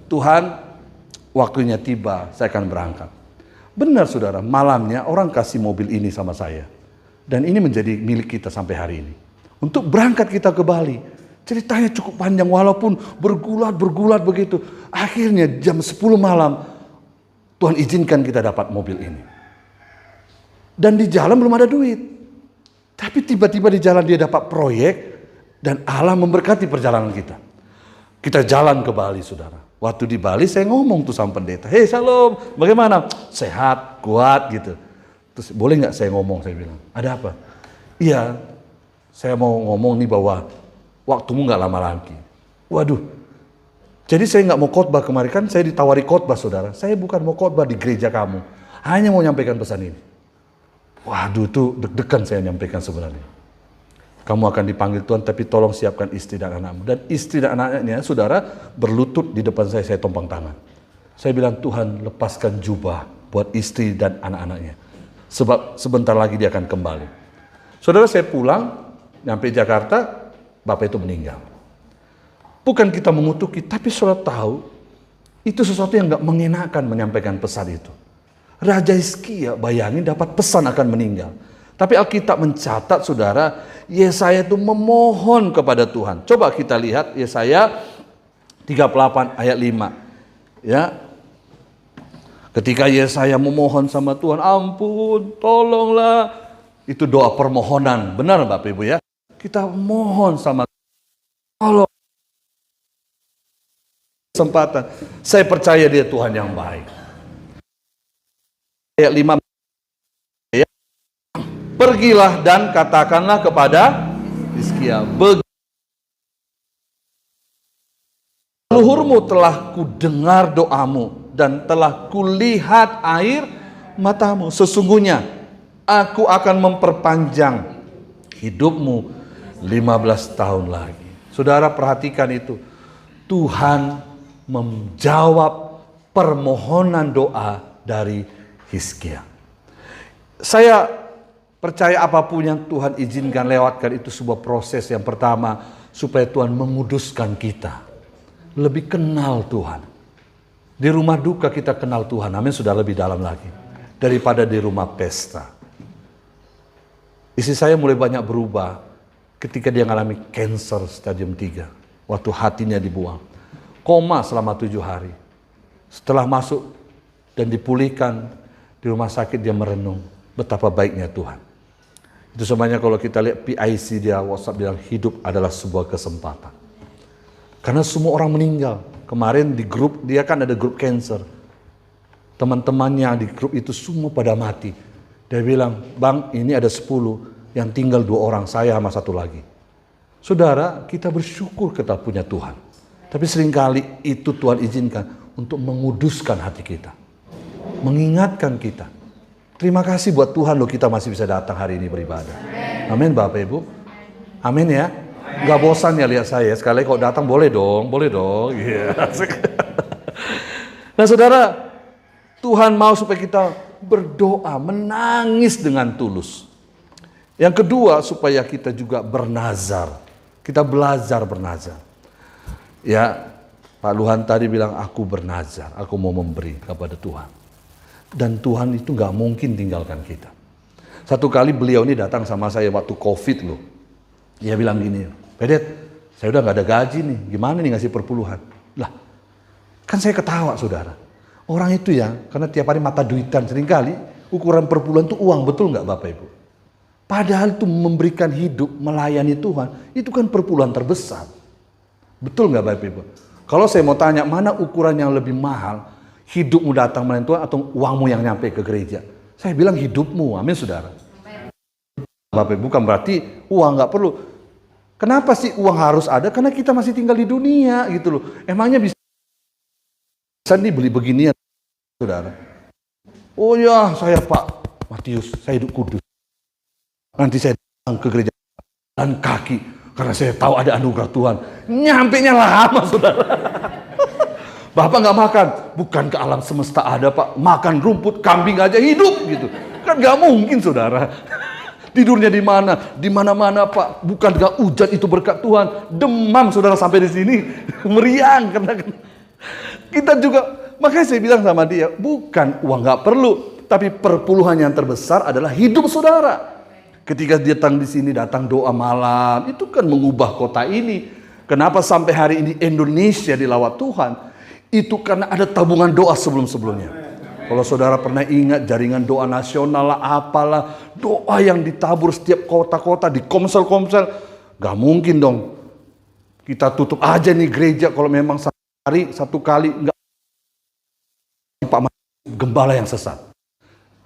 Tuhan, waktunya tiba, saya akan berangkat. Benar saudara, malamnya orang kasih mobil ini sama saya. Dan ini menjadi milik kita sampai hari ini. Untuk berangkat kita ke Bali. Ceritanya cukup panjang, walaupun bergulat begitu. Akhirnya jam 10 malam, Tuhan izinkan kita dapat mobil ini. Dan di jalan belum ada duit. Tapi tiba-tiba di jalan dia dapat proyek dan Allah memberkati perjalanan kita. Kita jalan ke Bali saudara. Waktu di Bali saya ngomong tuh sama pendeta. Hei Shalom, bagaimana? Sehat, kuat gitu. Terus boleh nggak saya ngomong? Saya bilang, ada apa? Iya, saya mau ngomong nih bahwa waktumu nggak lama lagi. Waduh, jadi saya nggak mau khotbah kemarin, kan saya ditawari khotbah saudara. Saya bukan mau khotbah di gereja kamu, hanya mau nyampaikan pesan ini. Waduh, itu deg-degan saya nyampaikan sebenarnya. Kamu akan dipanggil Tuhan, tapi tolong siapkan istri dan anakmu. Dan istri dan anaknya, saudara, berlutut di depan saya tompang tangan. Saya bilang, Tuhan lepaskan jubah buat istri dan anak-anaknya. Sebab sebentar lagi dia akan kembali. Saudara, saya pulang, nyampe Jakarta, Bapak itu meninggal. Bukan kita mengutuki, tapi saudara tahu, itu sesuatu yang gak mengenakan menyampaikan pesan itu. Raja Hizkia bayangin dapat pesan akan meninggal. Tapi Alkitab mencatat saudara, Yesaya itu memohon kepada Tuhan. Coba kita lihat Yesaya 38 ayat 5. Ya. Ketika Yesaya memohon sama Tuhan, ampun, tolonglah. Itu doa permohonan. Benar Bapak Ibu ya? Kita mohon sama Tuhan. Kesempatan. Saya percaya dia Tuhan yang baik. Ayat 5. Pergilah dan katakanlah kepada Hizkia, leluhurmu telah kudengar doamu dan telah kulihat air matamu. Sesungguhnya aku akan memperpanjang hidupmu 15 tahun lagi. Saudara perhatikan itu. Tuhan menjawab permohonan doa dari Hizkia. Saya percaya apapun yang Tuhan izinkan lewatkan itu sebuah proses yang pertama supaya Tuhan menguduskan kita. Lebih kenal Tuhan. Di rumah duka kita kenal Tuhan. Amin, sudah lebih dalam lagi. Daripada di rumah pesta. Istri saya mulai banyak berubah ketika dia mengalami cancer stadium 3. Waktu hatinya dibuang. Koma selama 7 hari. Setelah masuk dan dipulihkan di rumah sakit, dia merenung betapa baiknya Tuhan. Itu sebenarnya kalau kita lihat PIC dia WhatsApp bilang hidup adalah sebuah kesempatan. Karena semua orang meninggal. Kemarin di grup dia kan ada grup cancer. Teman-temannya di grup itu semua pada mati. Dia bilang, Bang ini ada 10 yang tinggal 2 orang, saya sama 1 lagi. Saudara, kita bersyukur kita punya Tuhan. Tapi seringkali itu Tuhan izinkan untuk menguduskan hati kita. Mengingatkan kita. Terima kasih buat Tuhan loh kita masih bisa datang hari ini beribadah. Amin Bapak Ibu. Amin ya. Gak bosan ya lihat saya. Sekali kalau datang boleh dong. Yeah. Nah saudara, Tuhan mau supaya kita berdoa, menangis dengan tulus. Yang kedua supaya kita juga bernazar. Kita belajar bernazar. Ya, Pak Luhan tadi bilang aku bernazar, aku mau memberi kepada Tuhan. Dan Tuhan itu gak mungkin tinggalkan kita. Satu kali beliau ini datang sama saya waktu COVID loh. Dia bilang gini, Pedet, saya udah nggak ada gaji nih, gimana nih ngasih perpuluhan? Lah, kan saya ketawa saudara. Orang itu ya, karena tiap hari mata duitan, seringkali ukuran perpuluhan itu uang, betul nggak Bapak Ibu? Padahal itu memberikan hidup, melayani Tuhan, itu kan perpuluhan terbesar. Betul nggak Bapak Ibu? Kalau saya mau tanya, mana ukuran yang lebih mahal, hidupmu datang melayani Tuhan atau uangmu yang nyampe ke gereja? Saya bilang hidupmu, amin saudara. Bapak Ibu, bukan berarti uang nggak perlu. Kenapa sih uang harus ada? Karena kita masih tinggal di dunia gitu loh. Emangnya bisa nih beli beginian, saudara? Oh ya, saya Pak Matius, saya hidup kudus. Nanti saya datang ke gereja dan kaki, karena saya tahu ada anugerah Tuhan. Nyampenya lama, saudara. Bapak nggak makan, bukan ke alam semesta ada Pak. Makan rumput kambing aja hidup gitu. Kan nggak mungkin, saudara. Tidurnya di mana? Di mana-mana Pak. Bukan gak hujan itu berkat Tuhan. Demam saudara sampai di sini. Meriang karena kita juga. Makanya saya bilang sama dia, bukan uang gak perlu, tapi perpuluhan yang terbesar adalah hidup saudara. Ketika dia datang di sini, datang doa malam, itu kan mengubah kota ini. Kenapa sampai hari ini Indonesia dilawat Tuhan? Itu karena ada tabungan doa sebelum-sebelumnya. Kalau saudara pernah ingat jaringan doa nasional lah, apalah, doa yang ditabur setiap kota-kota, di komsel-komsel, gak mungkin dong kita tutup aja nih gereja kalau memang satu kali nggak Pak Matius, gembala yang sesat.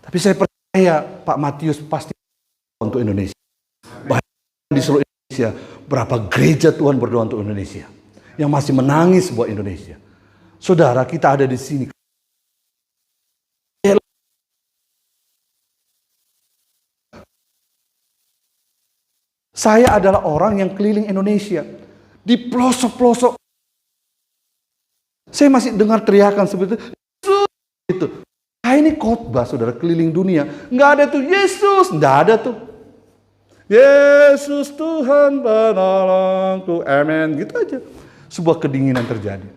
Tapi saya percaya Pak Matius pasti untuk Indonesia. Bahkan di seluruh Indonesia, berapa gereja Tuhan berdoa untuk Indonesia yang masih menangis buat Indonesia. Saudara, kita ada di sini. Saya adalah orang yang keliling Indonesia. Di pelosok-pelosok. Saya masih dengar teriakan seperti itu. Ini khotbah saudara keliling dunia. Nggak ada tuh Yesus. Nggak ada tuh. Yesus Tuhan penolongku. Amen. Gitu aja. Sebuah kedinginan terjadi.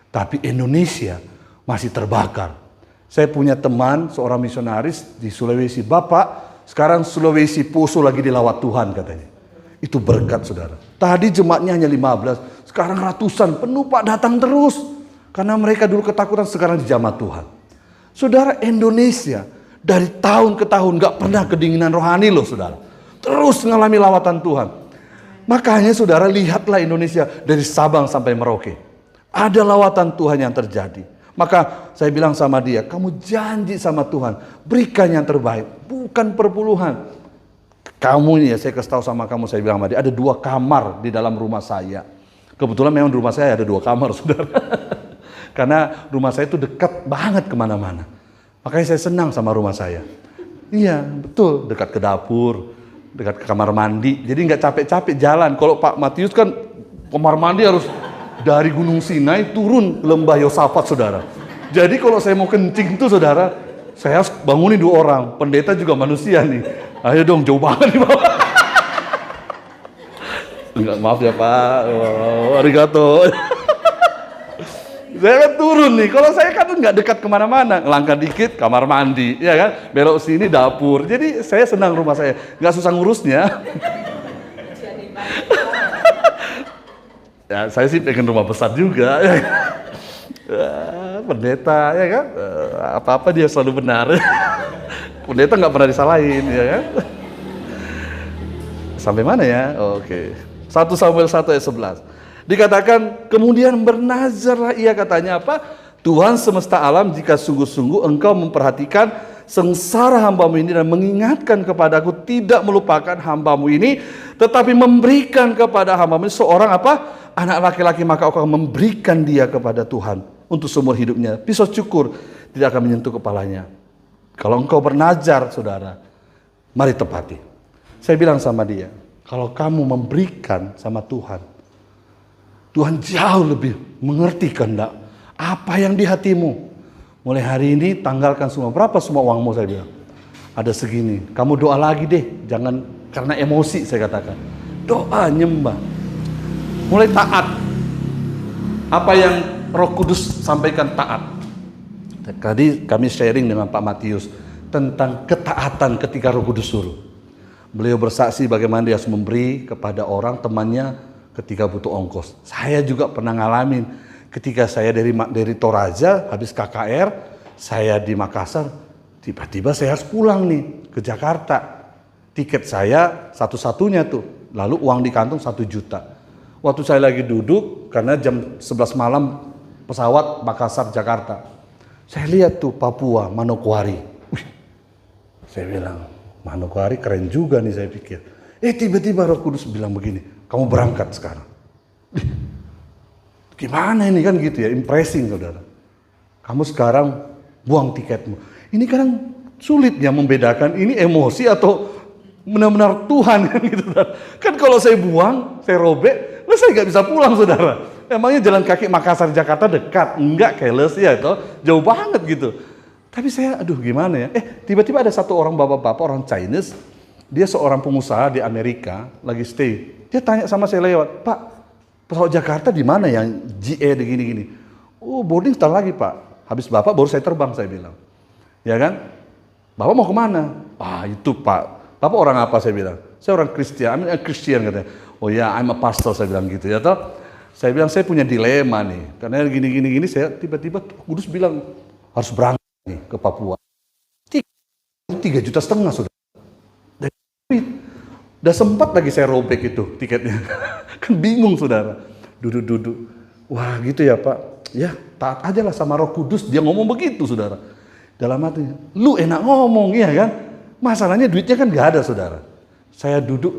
Tapi Indonesia masih terbakar. Saya punya teman, seorang misionaris di Sulawesi. Bapak, sekarang Sulawesi Poso lagi dilawat Tuhan katanya. Itu berkat saudara. Tadi jemaatnya hanya 15, sekarang ratusan, penuh Pak, datang terus. Karena mereka dulu ketakutan, sekarang dijamah Tuhan. Saudara, Indonesia dari tahun ke tahun gak pernah kedinginan rohani loh saudara. Terus mengalami lawatan Tuhan. Makanya saudara lihatlah Indonesia dari Sabang sampai Merauke. Ada lawatan Tuhan yang terjadi. Maka saya bilang sama dia, kamu janji sama Tuhan, berikan yang terbaik, bukan perpuluhan. Kamu ini ya, saya kasih tahu sama kamu, saya bilang sama dia, ada 2 kamar di dalam rumah saya. Kebetulan memang di rumah saya ada 2 kamar, saudara. Karena rumah saya itu dekat banget kemana-mana. Makanya saya senang sama rumah saya. Iya, betul, dekat ke dapur, dekat ke kamar mandi. Jadi nggak capek-capek jalan. Kalau Pak Matius kan kamar mandi harus dari Gunung Sinai turun ke Lembah Yosafat, saudara. Jadi kalau saya mau kencing tuh, saudara, saya harus bangunin 2 orang. Pendeta juga manusia nih. Ayo dong, jauh banget nih Bapak. Enggak, maaf ya Pak. Oh, arigato. Saya kan turun nih. Kalau saya kan nggak dekat kemana-mana. Ngelangkah dikit, kamar mandi. Ya kan? Belok sini, dapur. Jadi saya senang rumah saya. Nggak susah ngurusnya. Ya, saya sih pengen rumah besar juga. Ya. Pendeta, ya kan? Apa-apa dia selalu benar. Pendeta nggak pernah disalahin, ya kan? Sampai mana ya? Oke. 1 Samuel 1 ayat 11. Dikatakan, kemudian bernazarlah ia, katanya apa? Tuhan semesta alam, jika sungguh-sungguh engkau memperhatikan sengsara hambamu ini dan mengingatkan kepadaku, tidak melupakan hambamu ini, tetapi memberikan kepada hambamu ini seorang apa? Anak laki-laki, maka engkau memberikan dia kepada Tuhan untuk seumur hidupnya. Pisau cukur tidak akan menyentuh kepalanya. Kalau engkau bernazar, saudara, mari tepati. Saya bilang sama dia, kalau kamu memberikan sama Tuhan, Tuhan jauh lebih mengerti kehendak apa yang di hatimu. Mulai hari ini tanggalkan semua. Berapa semua uangmu, saya bilang. Ada segini. Kamu doa lagi deh, jangan karena emosi, saya katakan. Doa, nyembah. Mulai taat. Apa yang Roh Kudus sampaikan, taat. Tadi kami sharing dengan Pak Matius tentang ketaatan ketika Roh Kudus suruh. Beliau bersaksi bagaimana dia harus memberi kepada orang temannya ketika butuh ongkos. Saya juga pernah ngalamin ketika saya dari Toraja habis KKR, saya di Makassar, tiba-tiba saya harus pulang nih ke Jakarta. Tiket saya satu-satunya tuh, lalu uang di kantong 1 juta. Waktu saya lagi duduk, karena jam 11 malam pesawat Makassar Jakarta, saya lihat tuh Papua, Manokwari. Wih, saya bilang, Manokwari keren juga nih saya pikir. Tiba-tiba Roh Kudus bilang begini, kamu berangkat sekarang. Gimana ini kan gitu ya, impressing saudara. Kamu sekarang buang tiketmu. Ini kan sulit ya membedakan ini emosi atau benar-benar Tuhan kan gitu. Kan kalau saya buang, saya robek, saya nggak bisa pulang saudara. Emangnya jalan kaki Makassar Jakarta dekat? Enggak, careless ya itu, jauh banget gitu. Tapi saya, aduh gimana ya? Tiba-tiba ada satu orang bapak-bapak, orang Chinese, dia seorang pengusaha di Amerika, lagi stay. Dia tanya sama saya lewat, Pak, pesawat Jakarta di mana yang GE gini-gini? Oh, boarding sebentar lagi Pak. Habis Bapak baru saya terbang, saya bilang. Ya kan? Bapak mau kemana? Itu Pak. Bapak orang apa, saya bilang? Saya orang Kristen, Christian katanya. Oh ya, I'm a pastor, saya bilang gitu ya toh. Saya bilang saya punya dilema nih, karena gini saya tiba-tiba Kudus bilang harus berangkat nih ke Papua. 3,5 juta sudah. Udah sempat lagi saya robek itu tiketnya. Kan bingung saudara. Duduk. Wah gitu ya Pak. Ya taat aja lah sama Roh Kudus. Dia ngomong begitu saudara. Dalam hatinya, lu enak ngomong ya kan. Masalahnya duitnya kan gak ada saudara. Saya duduk.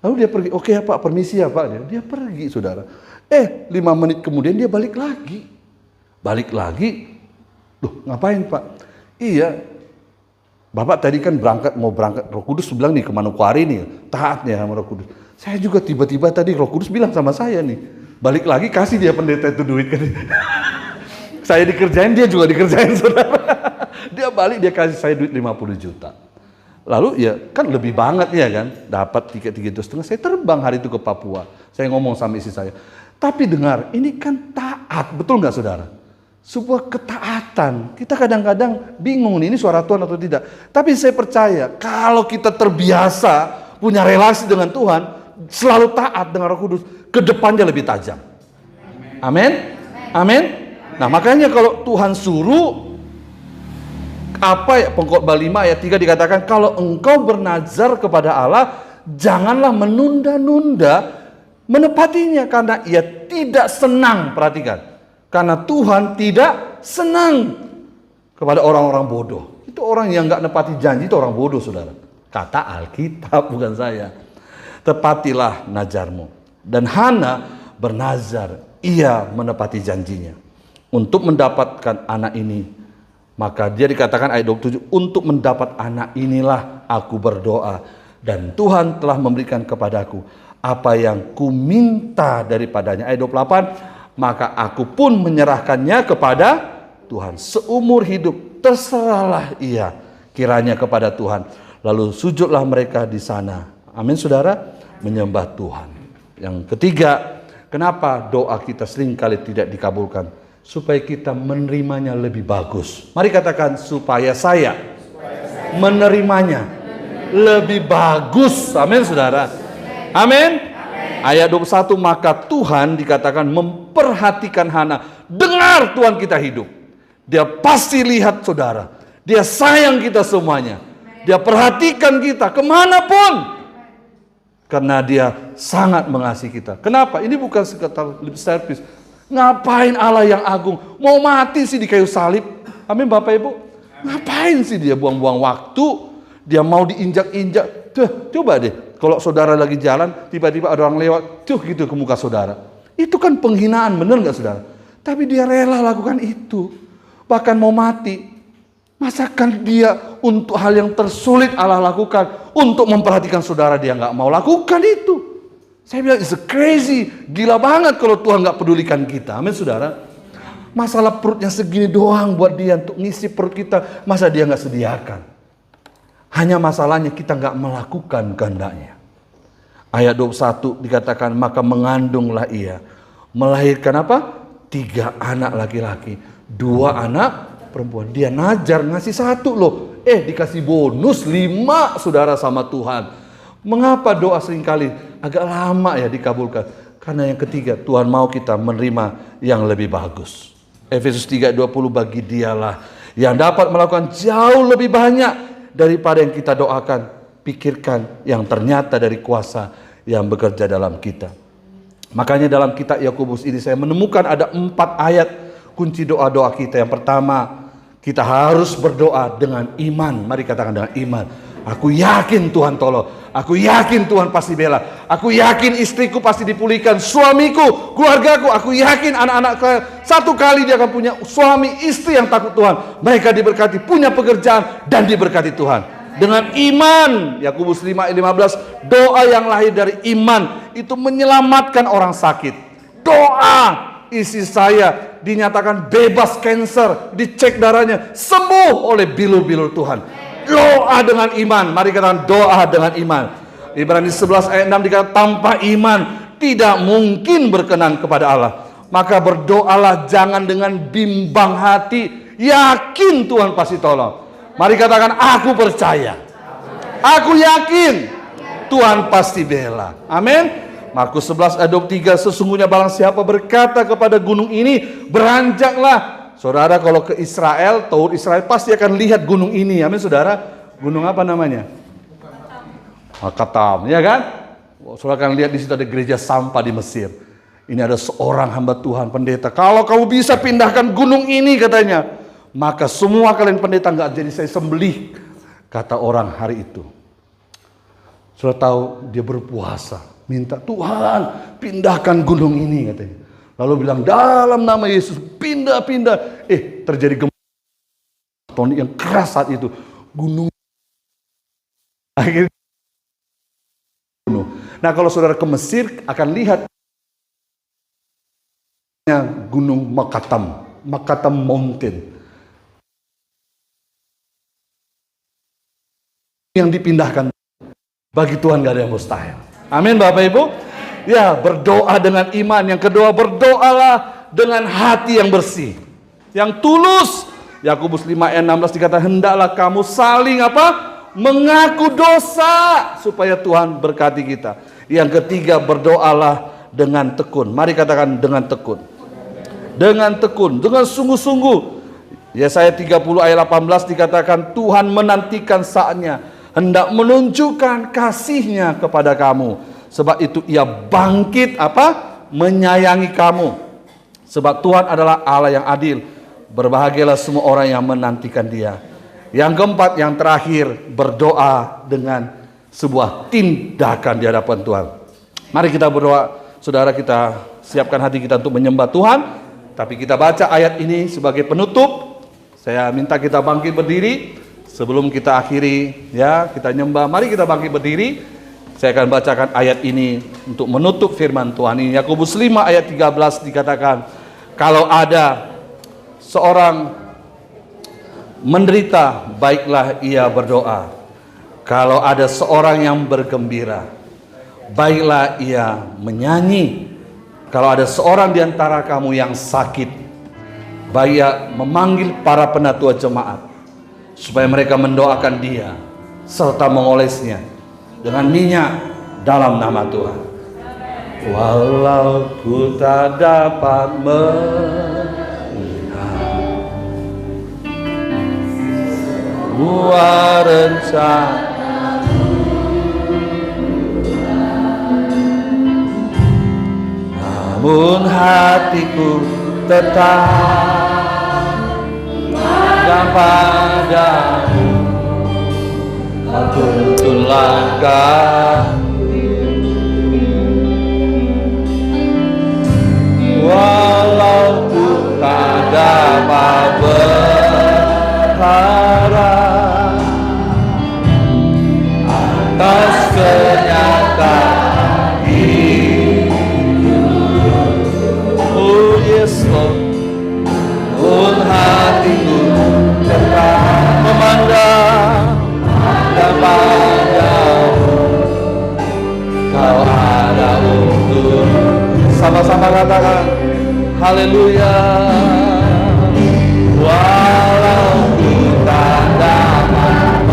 Lalu dia pergi. Oke ya Pak, permisi ya Pak. Dia pergi saudara. 5 menit kemudian dia balik lagi. Loh ngapain Pak? Iya. Bapak tadi kan mau berangkat, Roh Kudus bilang nih ke Manokwari nih, taatnya sama Roh Kudus. Saya juga tiba-tiba tadi Roh Kudus bilang sama saya nih, balik lagi kasih dia pendeta itu duit kan. Saya dikerjain, dia juga dikerjain saudara. Dia balik, dia kasih saya duit 50 juta. Lalu ya kan lebih banget ya kan, dapat tiket 3,5 juta, saya terbang hari itu ke Papua. Saya ngomong sama istri saya, tapi dengar, ini kan taat, betul nggak saudara? Sebuah ketaatan. Kita kadang-kadang bingung nih, ini suara Tuhan atau tidak. Tapi saya percaya, kalau kita terbiasa punya relasi dengan Tuhan, selalu taat dengan Roh Kudus, ke depannya lebih tajam. Amin. Nah makanya kalau Tuhan suruh, Pengkhotbah 5 ayat 3 dikatakan, kalau engkau bernazar kepada Allah, janganlah menunda-nunda menepatinya, karena ia tidak senang, perhatikan. Karena Tuhan tidak senang kepada orang-orang bodoh. Itu orang yang nggak nepati janji, itu orang bodoh saudara. Kata Alkitab, bukan saya. Tepatilah nazarmu. Dan Hana bernazar, ia menepati janjinya. Untuk mendapatkan anak ini, maka dia dikatakan ayat 27, untuk mendapat anak inilah aku berdoa. Dan Tuhan telah memberikan kepadaku apa yang ku minta daripadanya. Ayat 28, maka aku pun menyerahkannya kepada Tuhan seumur hidup, terserahlah ia kiranya kepada Tuhan. Lalu sujudlah mereka di sana. Amin saudara, menyembah Tuhan. Yang ketiga, kenapa doa kita seringkali tidak dikabulkan? Supaya kita menerimanya lebih bagus. Mari katakan, supaya saya menerimanya lebih bagus. Amin saudara. Amin. Ayat 21, maka Tuhan dikatakan memperhatikan Hana. Dengar Tuhan kita hidup. Dia pasti lihat saudara. Dia sayang kita semuanya. Dia perhatikan kita kemanapun. Karena dia sangat mengasihi kita. Kenapa? Ini bukan sekedar lip service. Ngapain Allah yang agung? Mau mati sih di kayu salib. Amin Bapak Ibu. Ngapain sih dia buang-buang waktu? Dia mau diinjak-injak. Coba deh. Kalau saudara lagi jalan, tiba-tiba ada orang lewat, gitu ke muka saudara. Itu kan penghinaan, benar nggak saudara? Tapi dia rela lakukan itu. Bahkan mau mati. Masakan dia untuk hal yang tersulit Allah lakukan, untuk memperhatikan saudara dia nggak mau lakukan itu. Saya bilang, it's crazy. Gila banget kalau Tuhan nggak pedulikan kita. Amin saudara. Masalah perutnya segini doang buat dia, untuk ngisi perut kita. Masa dia nggak sediakan? Hanya masalahnya kita nggak melakukan kehendaknya. Ayat 21 dikatakan, maka mengandunglah ia. Melahirkan apa? 3 anak laki-laki, 2 anak perempuan. Dia najar ngasih 1 loh. Dikasih bonus 5 saudara sama Tuhan. Mengapa doa seringkali agak lama ya dikabulkan? Karena yang ketiga, Tuhan mau kita menerima yang lebih bagus. Efesus 3:20, bagi Dialah yang dapat melakukan jauh lebih banyak daripada yang kita doakan, pikirkan, yang ternyata dari kuasa yang bekerja dalam kita. Makanya dalam kitab Yakobus ini saya menemukan ada 4 ayat kunci doa-doa kita. Yang pertama, kita harus berdoa dengan iman. Mari katakan dengan iman. Aku yakin Tuhan tolong. Aku yakin Tuhan pasti bela. Aku yakin istriku pasti dipulihkan. Suamiku, keluargaku, aku yakin anak-anak satu kali dia akan punya suami istri yang takut Tuhan. Mereka diberkati, punya pekerjaan dan diberkati Tuhan. Dengan iman, Yakobus 5:15, doa yang lahir dari iman itu menyelamatkan orang sakit. Doa, istri saya dinyatakan bebas kanker, dicek darahnya, sembuh oleh bilur-bilur Tuhan. Doa dengan iman. Mari katakan doa dengan iman. Ibrani 11 ayat 6 dikatakan tanpa iman tidak mungkin berkenan kepada Allah. Maka berdoalah jangan dengan bimbang hati. Yakin Tuhan pasti tolong. Mari katakan aku percaya. Aku yakin Tuhan pasti bela. Amin. Markus 11 ayat 23, sesungguhnya barang siapa berkata kepada gunung ini beranjaklah. Saudara, kalau ke Israel, tahun Israel pasti akan lihat gunung ini. Amin, saudara. Gunung apa namanya? Makatam, ya kan? Saudara akan lihat di situ ada gereja sampah di Mesir. Ini ada seorang hamba Tuhan, pendeta. Kalau kamu bisa pindahkan gunung ini, katanya, maka semua kalian pendeta nggak jadi saya sembelih, kata orang hari itu. Saudara tahu dia berpuasa, minta Tuhan pindahkan gunung ini, katanya. Lalu bilang dalam nama Yesus pindah-pindah. Terjadi gempa yang keras saat itu. Gunung akhirnya. Nah, kalau saudara ke Mesir akan lihat Gunung Makatam, Makatam Mountain. Yang dipindahkan, bagi Tuhan gak ada yang mustahil. Amin, Bapak Ibu. Ya, berdoa dengan iman. Yang kedua, berdoalah dengan hati yang bersih, yang tulus. Yakobus 5 ayat 16 dikatakan, hendaklah kamu saling mengaku dosa supaya Tuhan berkati kita. Yang ketiga, berdoalah dengan tekun. Mari katakan dengan tekun. Dengan tekun, dengan sungguh-sungguh. Yesaya 30 ayat 18 dikatakan, Tuhan menantikan saatnya hendak menunjukkan kasih-Nya kepada kamu. Sebab itu ia bangkit menyayangi kamu. Sebab Tuhan adalah Allah yang adil. Berbahagialah semua orang yang menantikan Dia. Yang keempat, yang terakhir, berdoa dengan sebuah tindakan di hadapan Tuhan. Mari kita berdoa. Saudara, kita siapkan hati kita untuk menyembah Tuhan. Tapi kita baca ayat ini sebagai penutup. Saya minta kita bangkit berdiri. Sebelum kita akhiri, ya, kita nyembah. Mari kita bangkit berdiri. Saya akan bacakan ayat ini untuk menutup firman Tuhan ini. Yakobus 5 ayat 13 dikatakan, kalau ada seorang menderita, baiklah ia berdoa. Kalau ada seorang yang bergembira, baiklah ia menyanyi. Kalau ada seorang di antara kamu yang sakit, baik memanggil para penatua jemaat, supaya mereka mendoakan dia, serta mengolesnya dengan minyak dalam nama Tuhan. Walau ku tak dapat melihat semua rencana, namun hatiku tetap padamu. Tuntun langkah, walau ku tak dapat berharap atas kenyataan hidup. Oh yes Lord, pun hatiku tetap memandang kepadamu. Kau ada untuk, sama-sama katakan haleluya. Walau kita dapat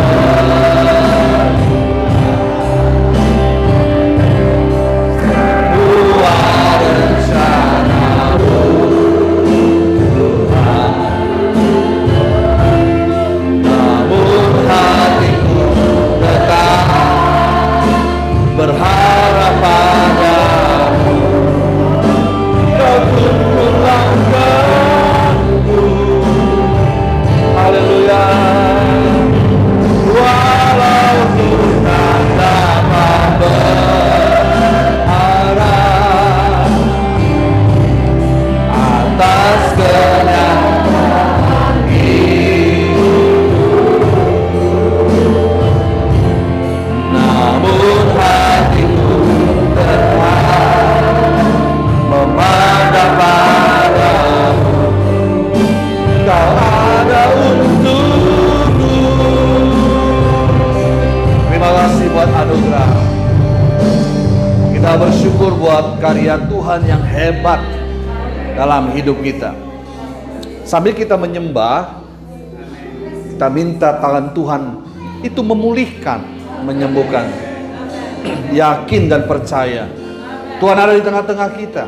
Kita bersyukur buat karya Tuhan yang hebat dalam hidup kita. Sambil kita menyembah, kita minta tangan Tuhan itu memulihkan, menyembuhkan. Yakin dan percaya Tuhan ada di tengah-tengah kita.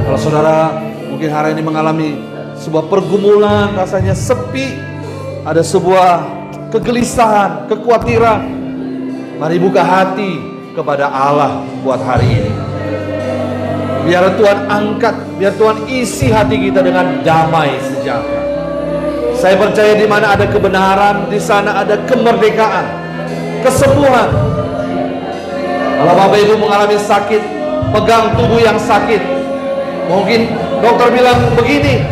Kalau saudara mungkin hari ini mengalami sebuah pergumulan, rasanya sepi, ada sebuah kegelisahan, kekhawatiran, mari buka hati kepada Allah buat hari ini. Biar Tuhan angkat, biar Tuhan isi hati kita dengan damai sejahtera. Saya percaya di mana ada kebenaran, di sana ada kemerdekaan, kesembuhan. Kalau Bapak Ibu mengalami sakit, pegang tubuh yang sakit. Mungkin dokter bilang begini,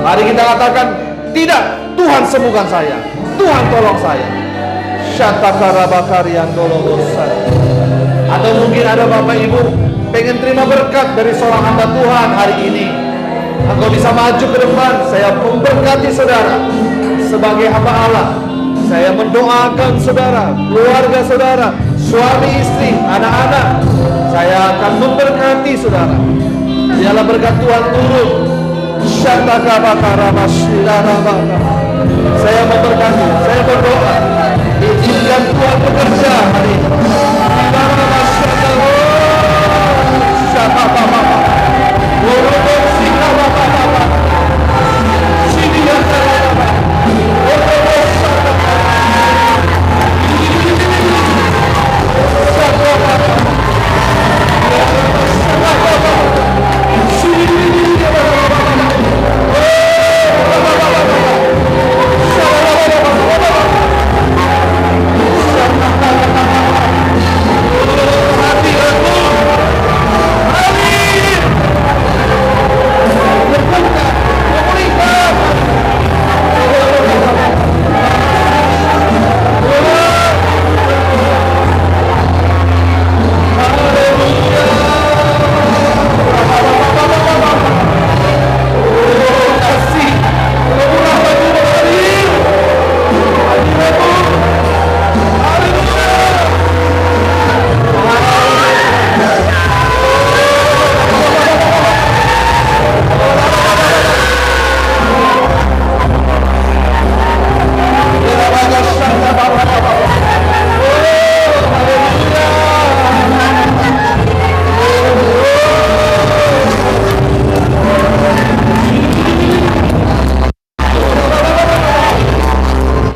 mari kita katakan, tidak, Tuhan sembuhkan saya, Tuhan tolong saya. Atau mungkin ada Bapak Ibu pengen terima berkat dari seorang hamba Tuhan hari ini. Engkau bisa maju ke depan, saya memberkati saudara sebagai hamba Allah. Saya mendoakan saudara, keluarga saudara, suami istri, anak-anak. Saya akan memberkati saudara. Biarlah berkat Tuhan turun. Saya memberkati, saya berdoa. Izinkan Tuhan bekerja hari ini.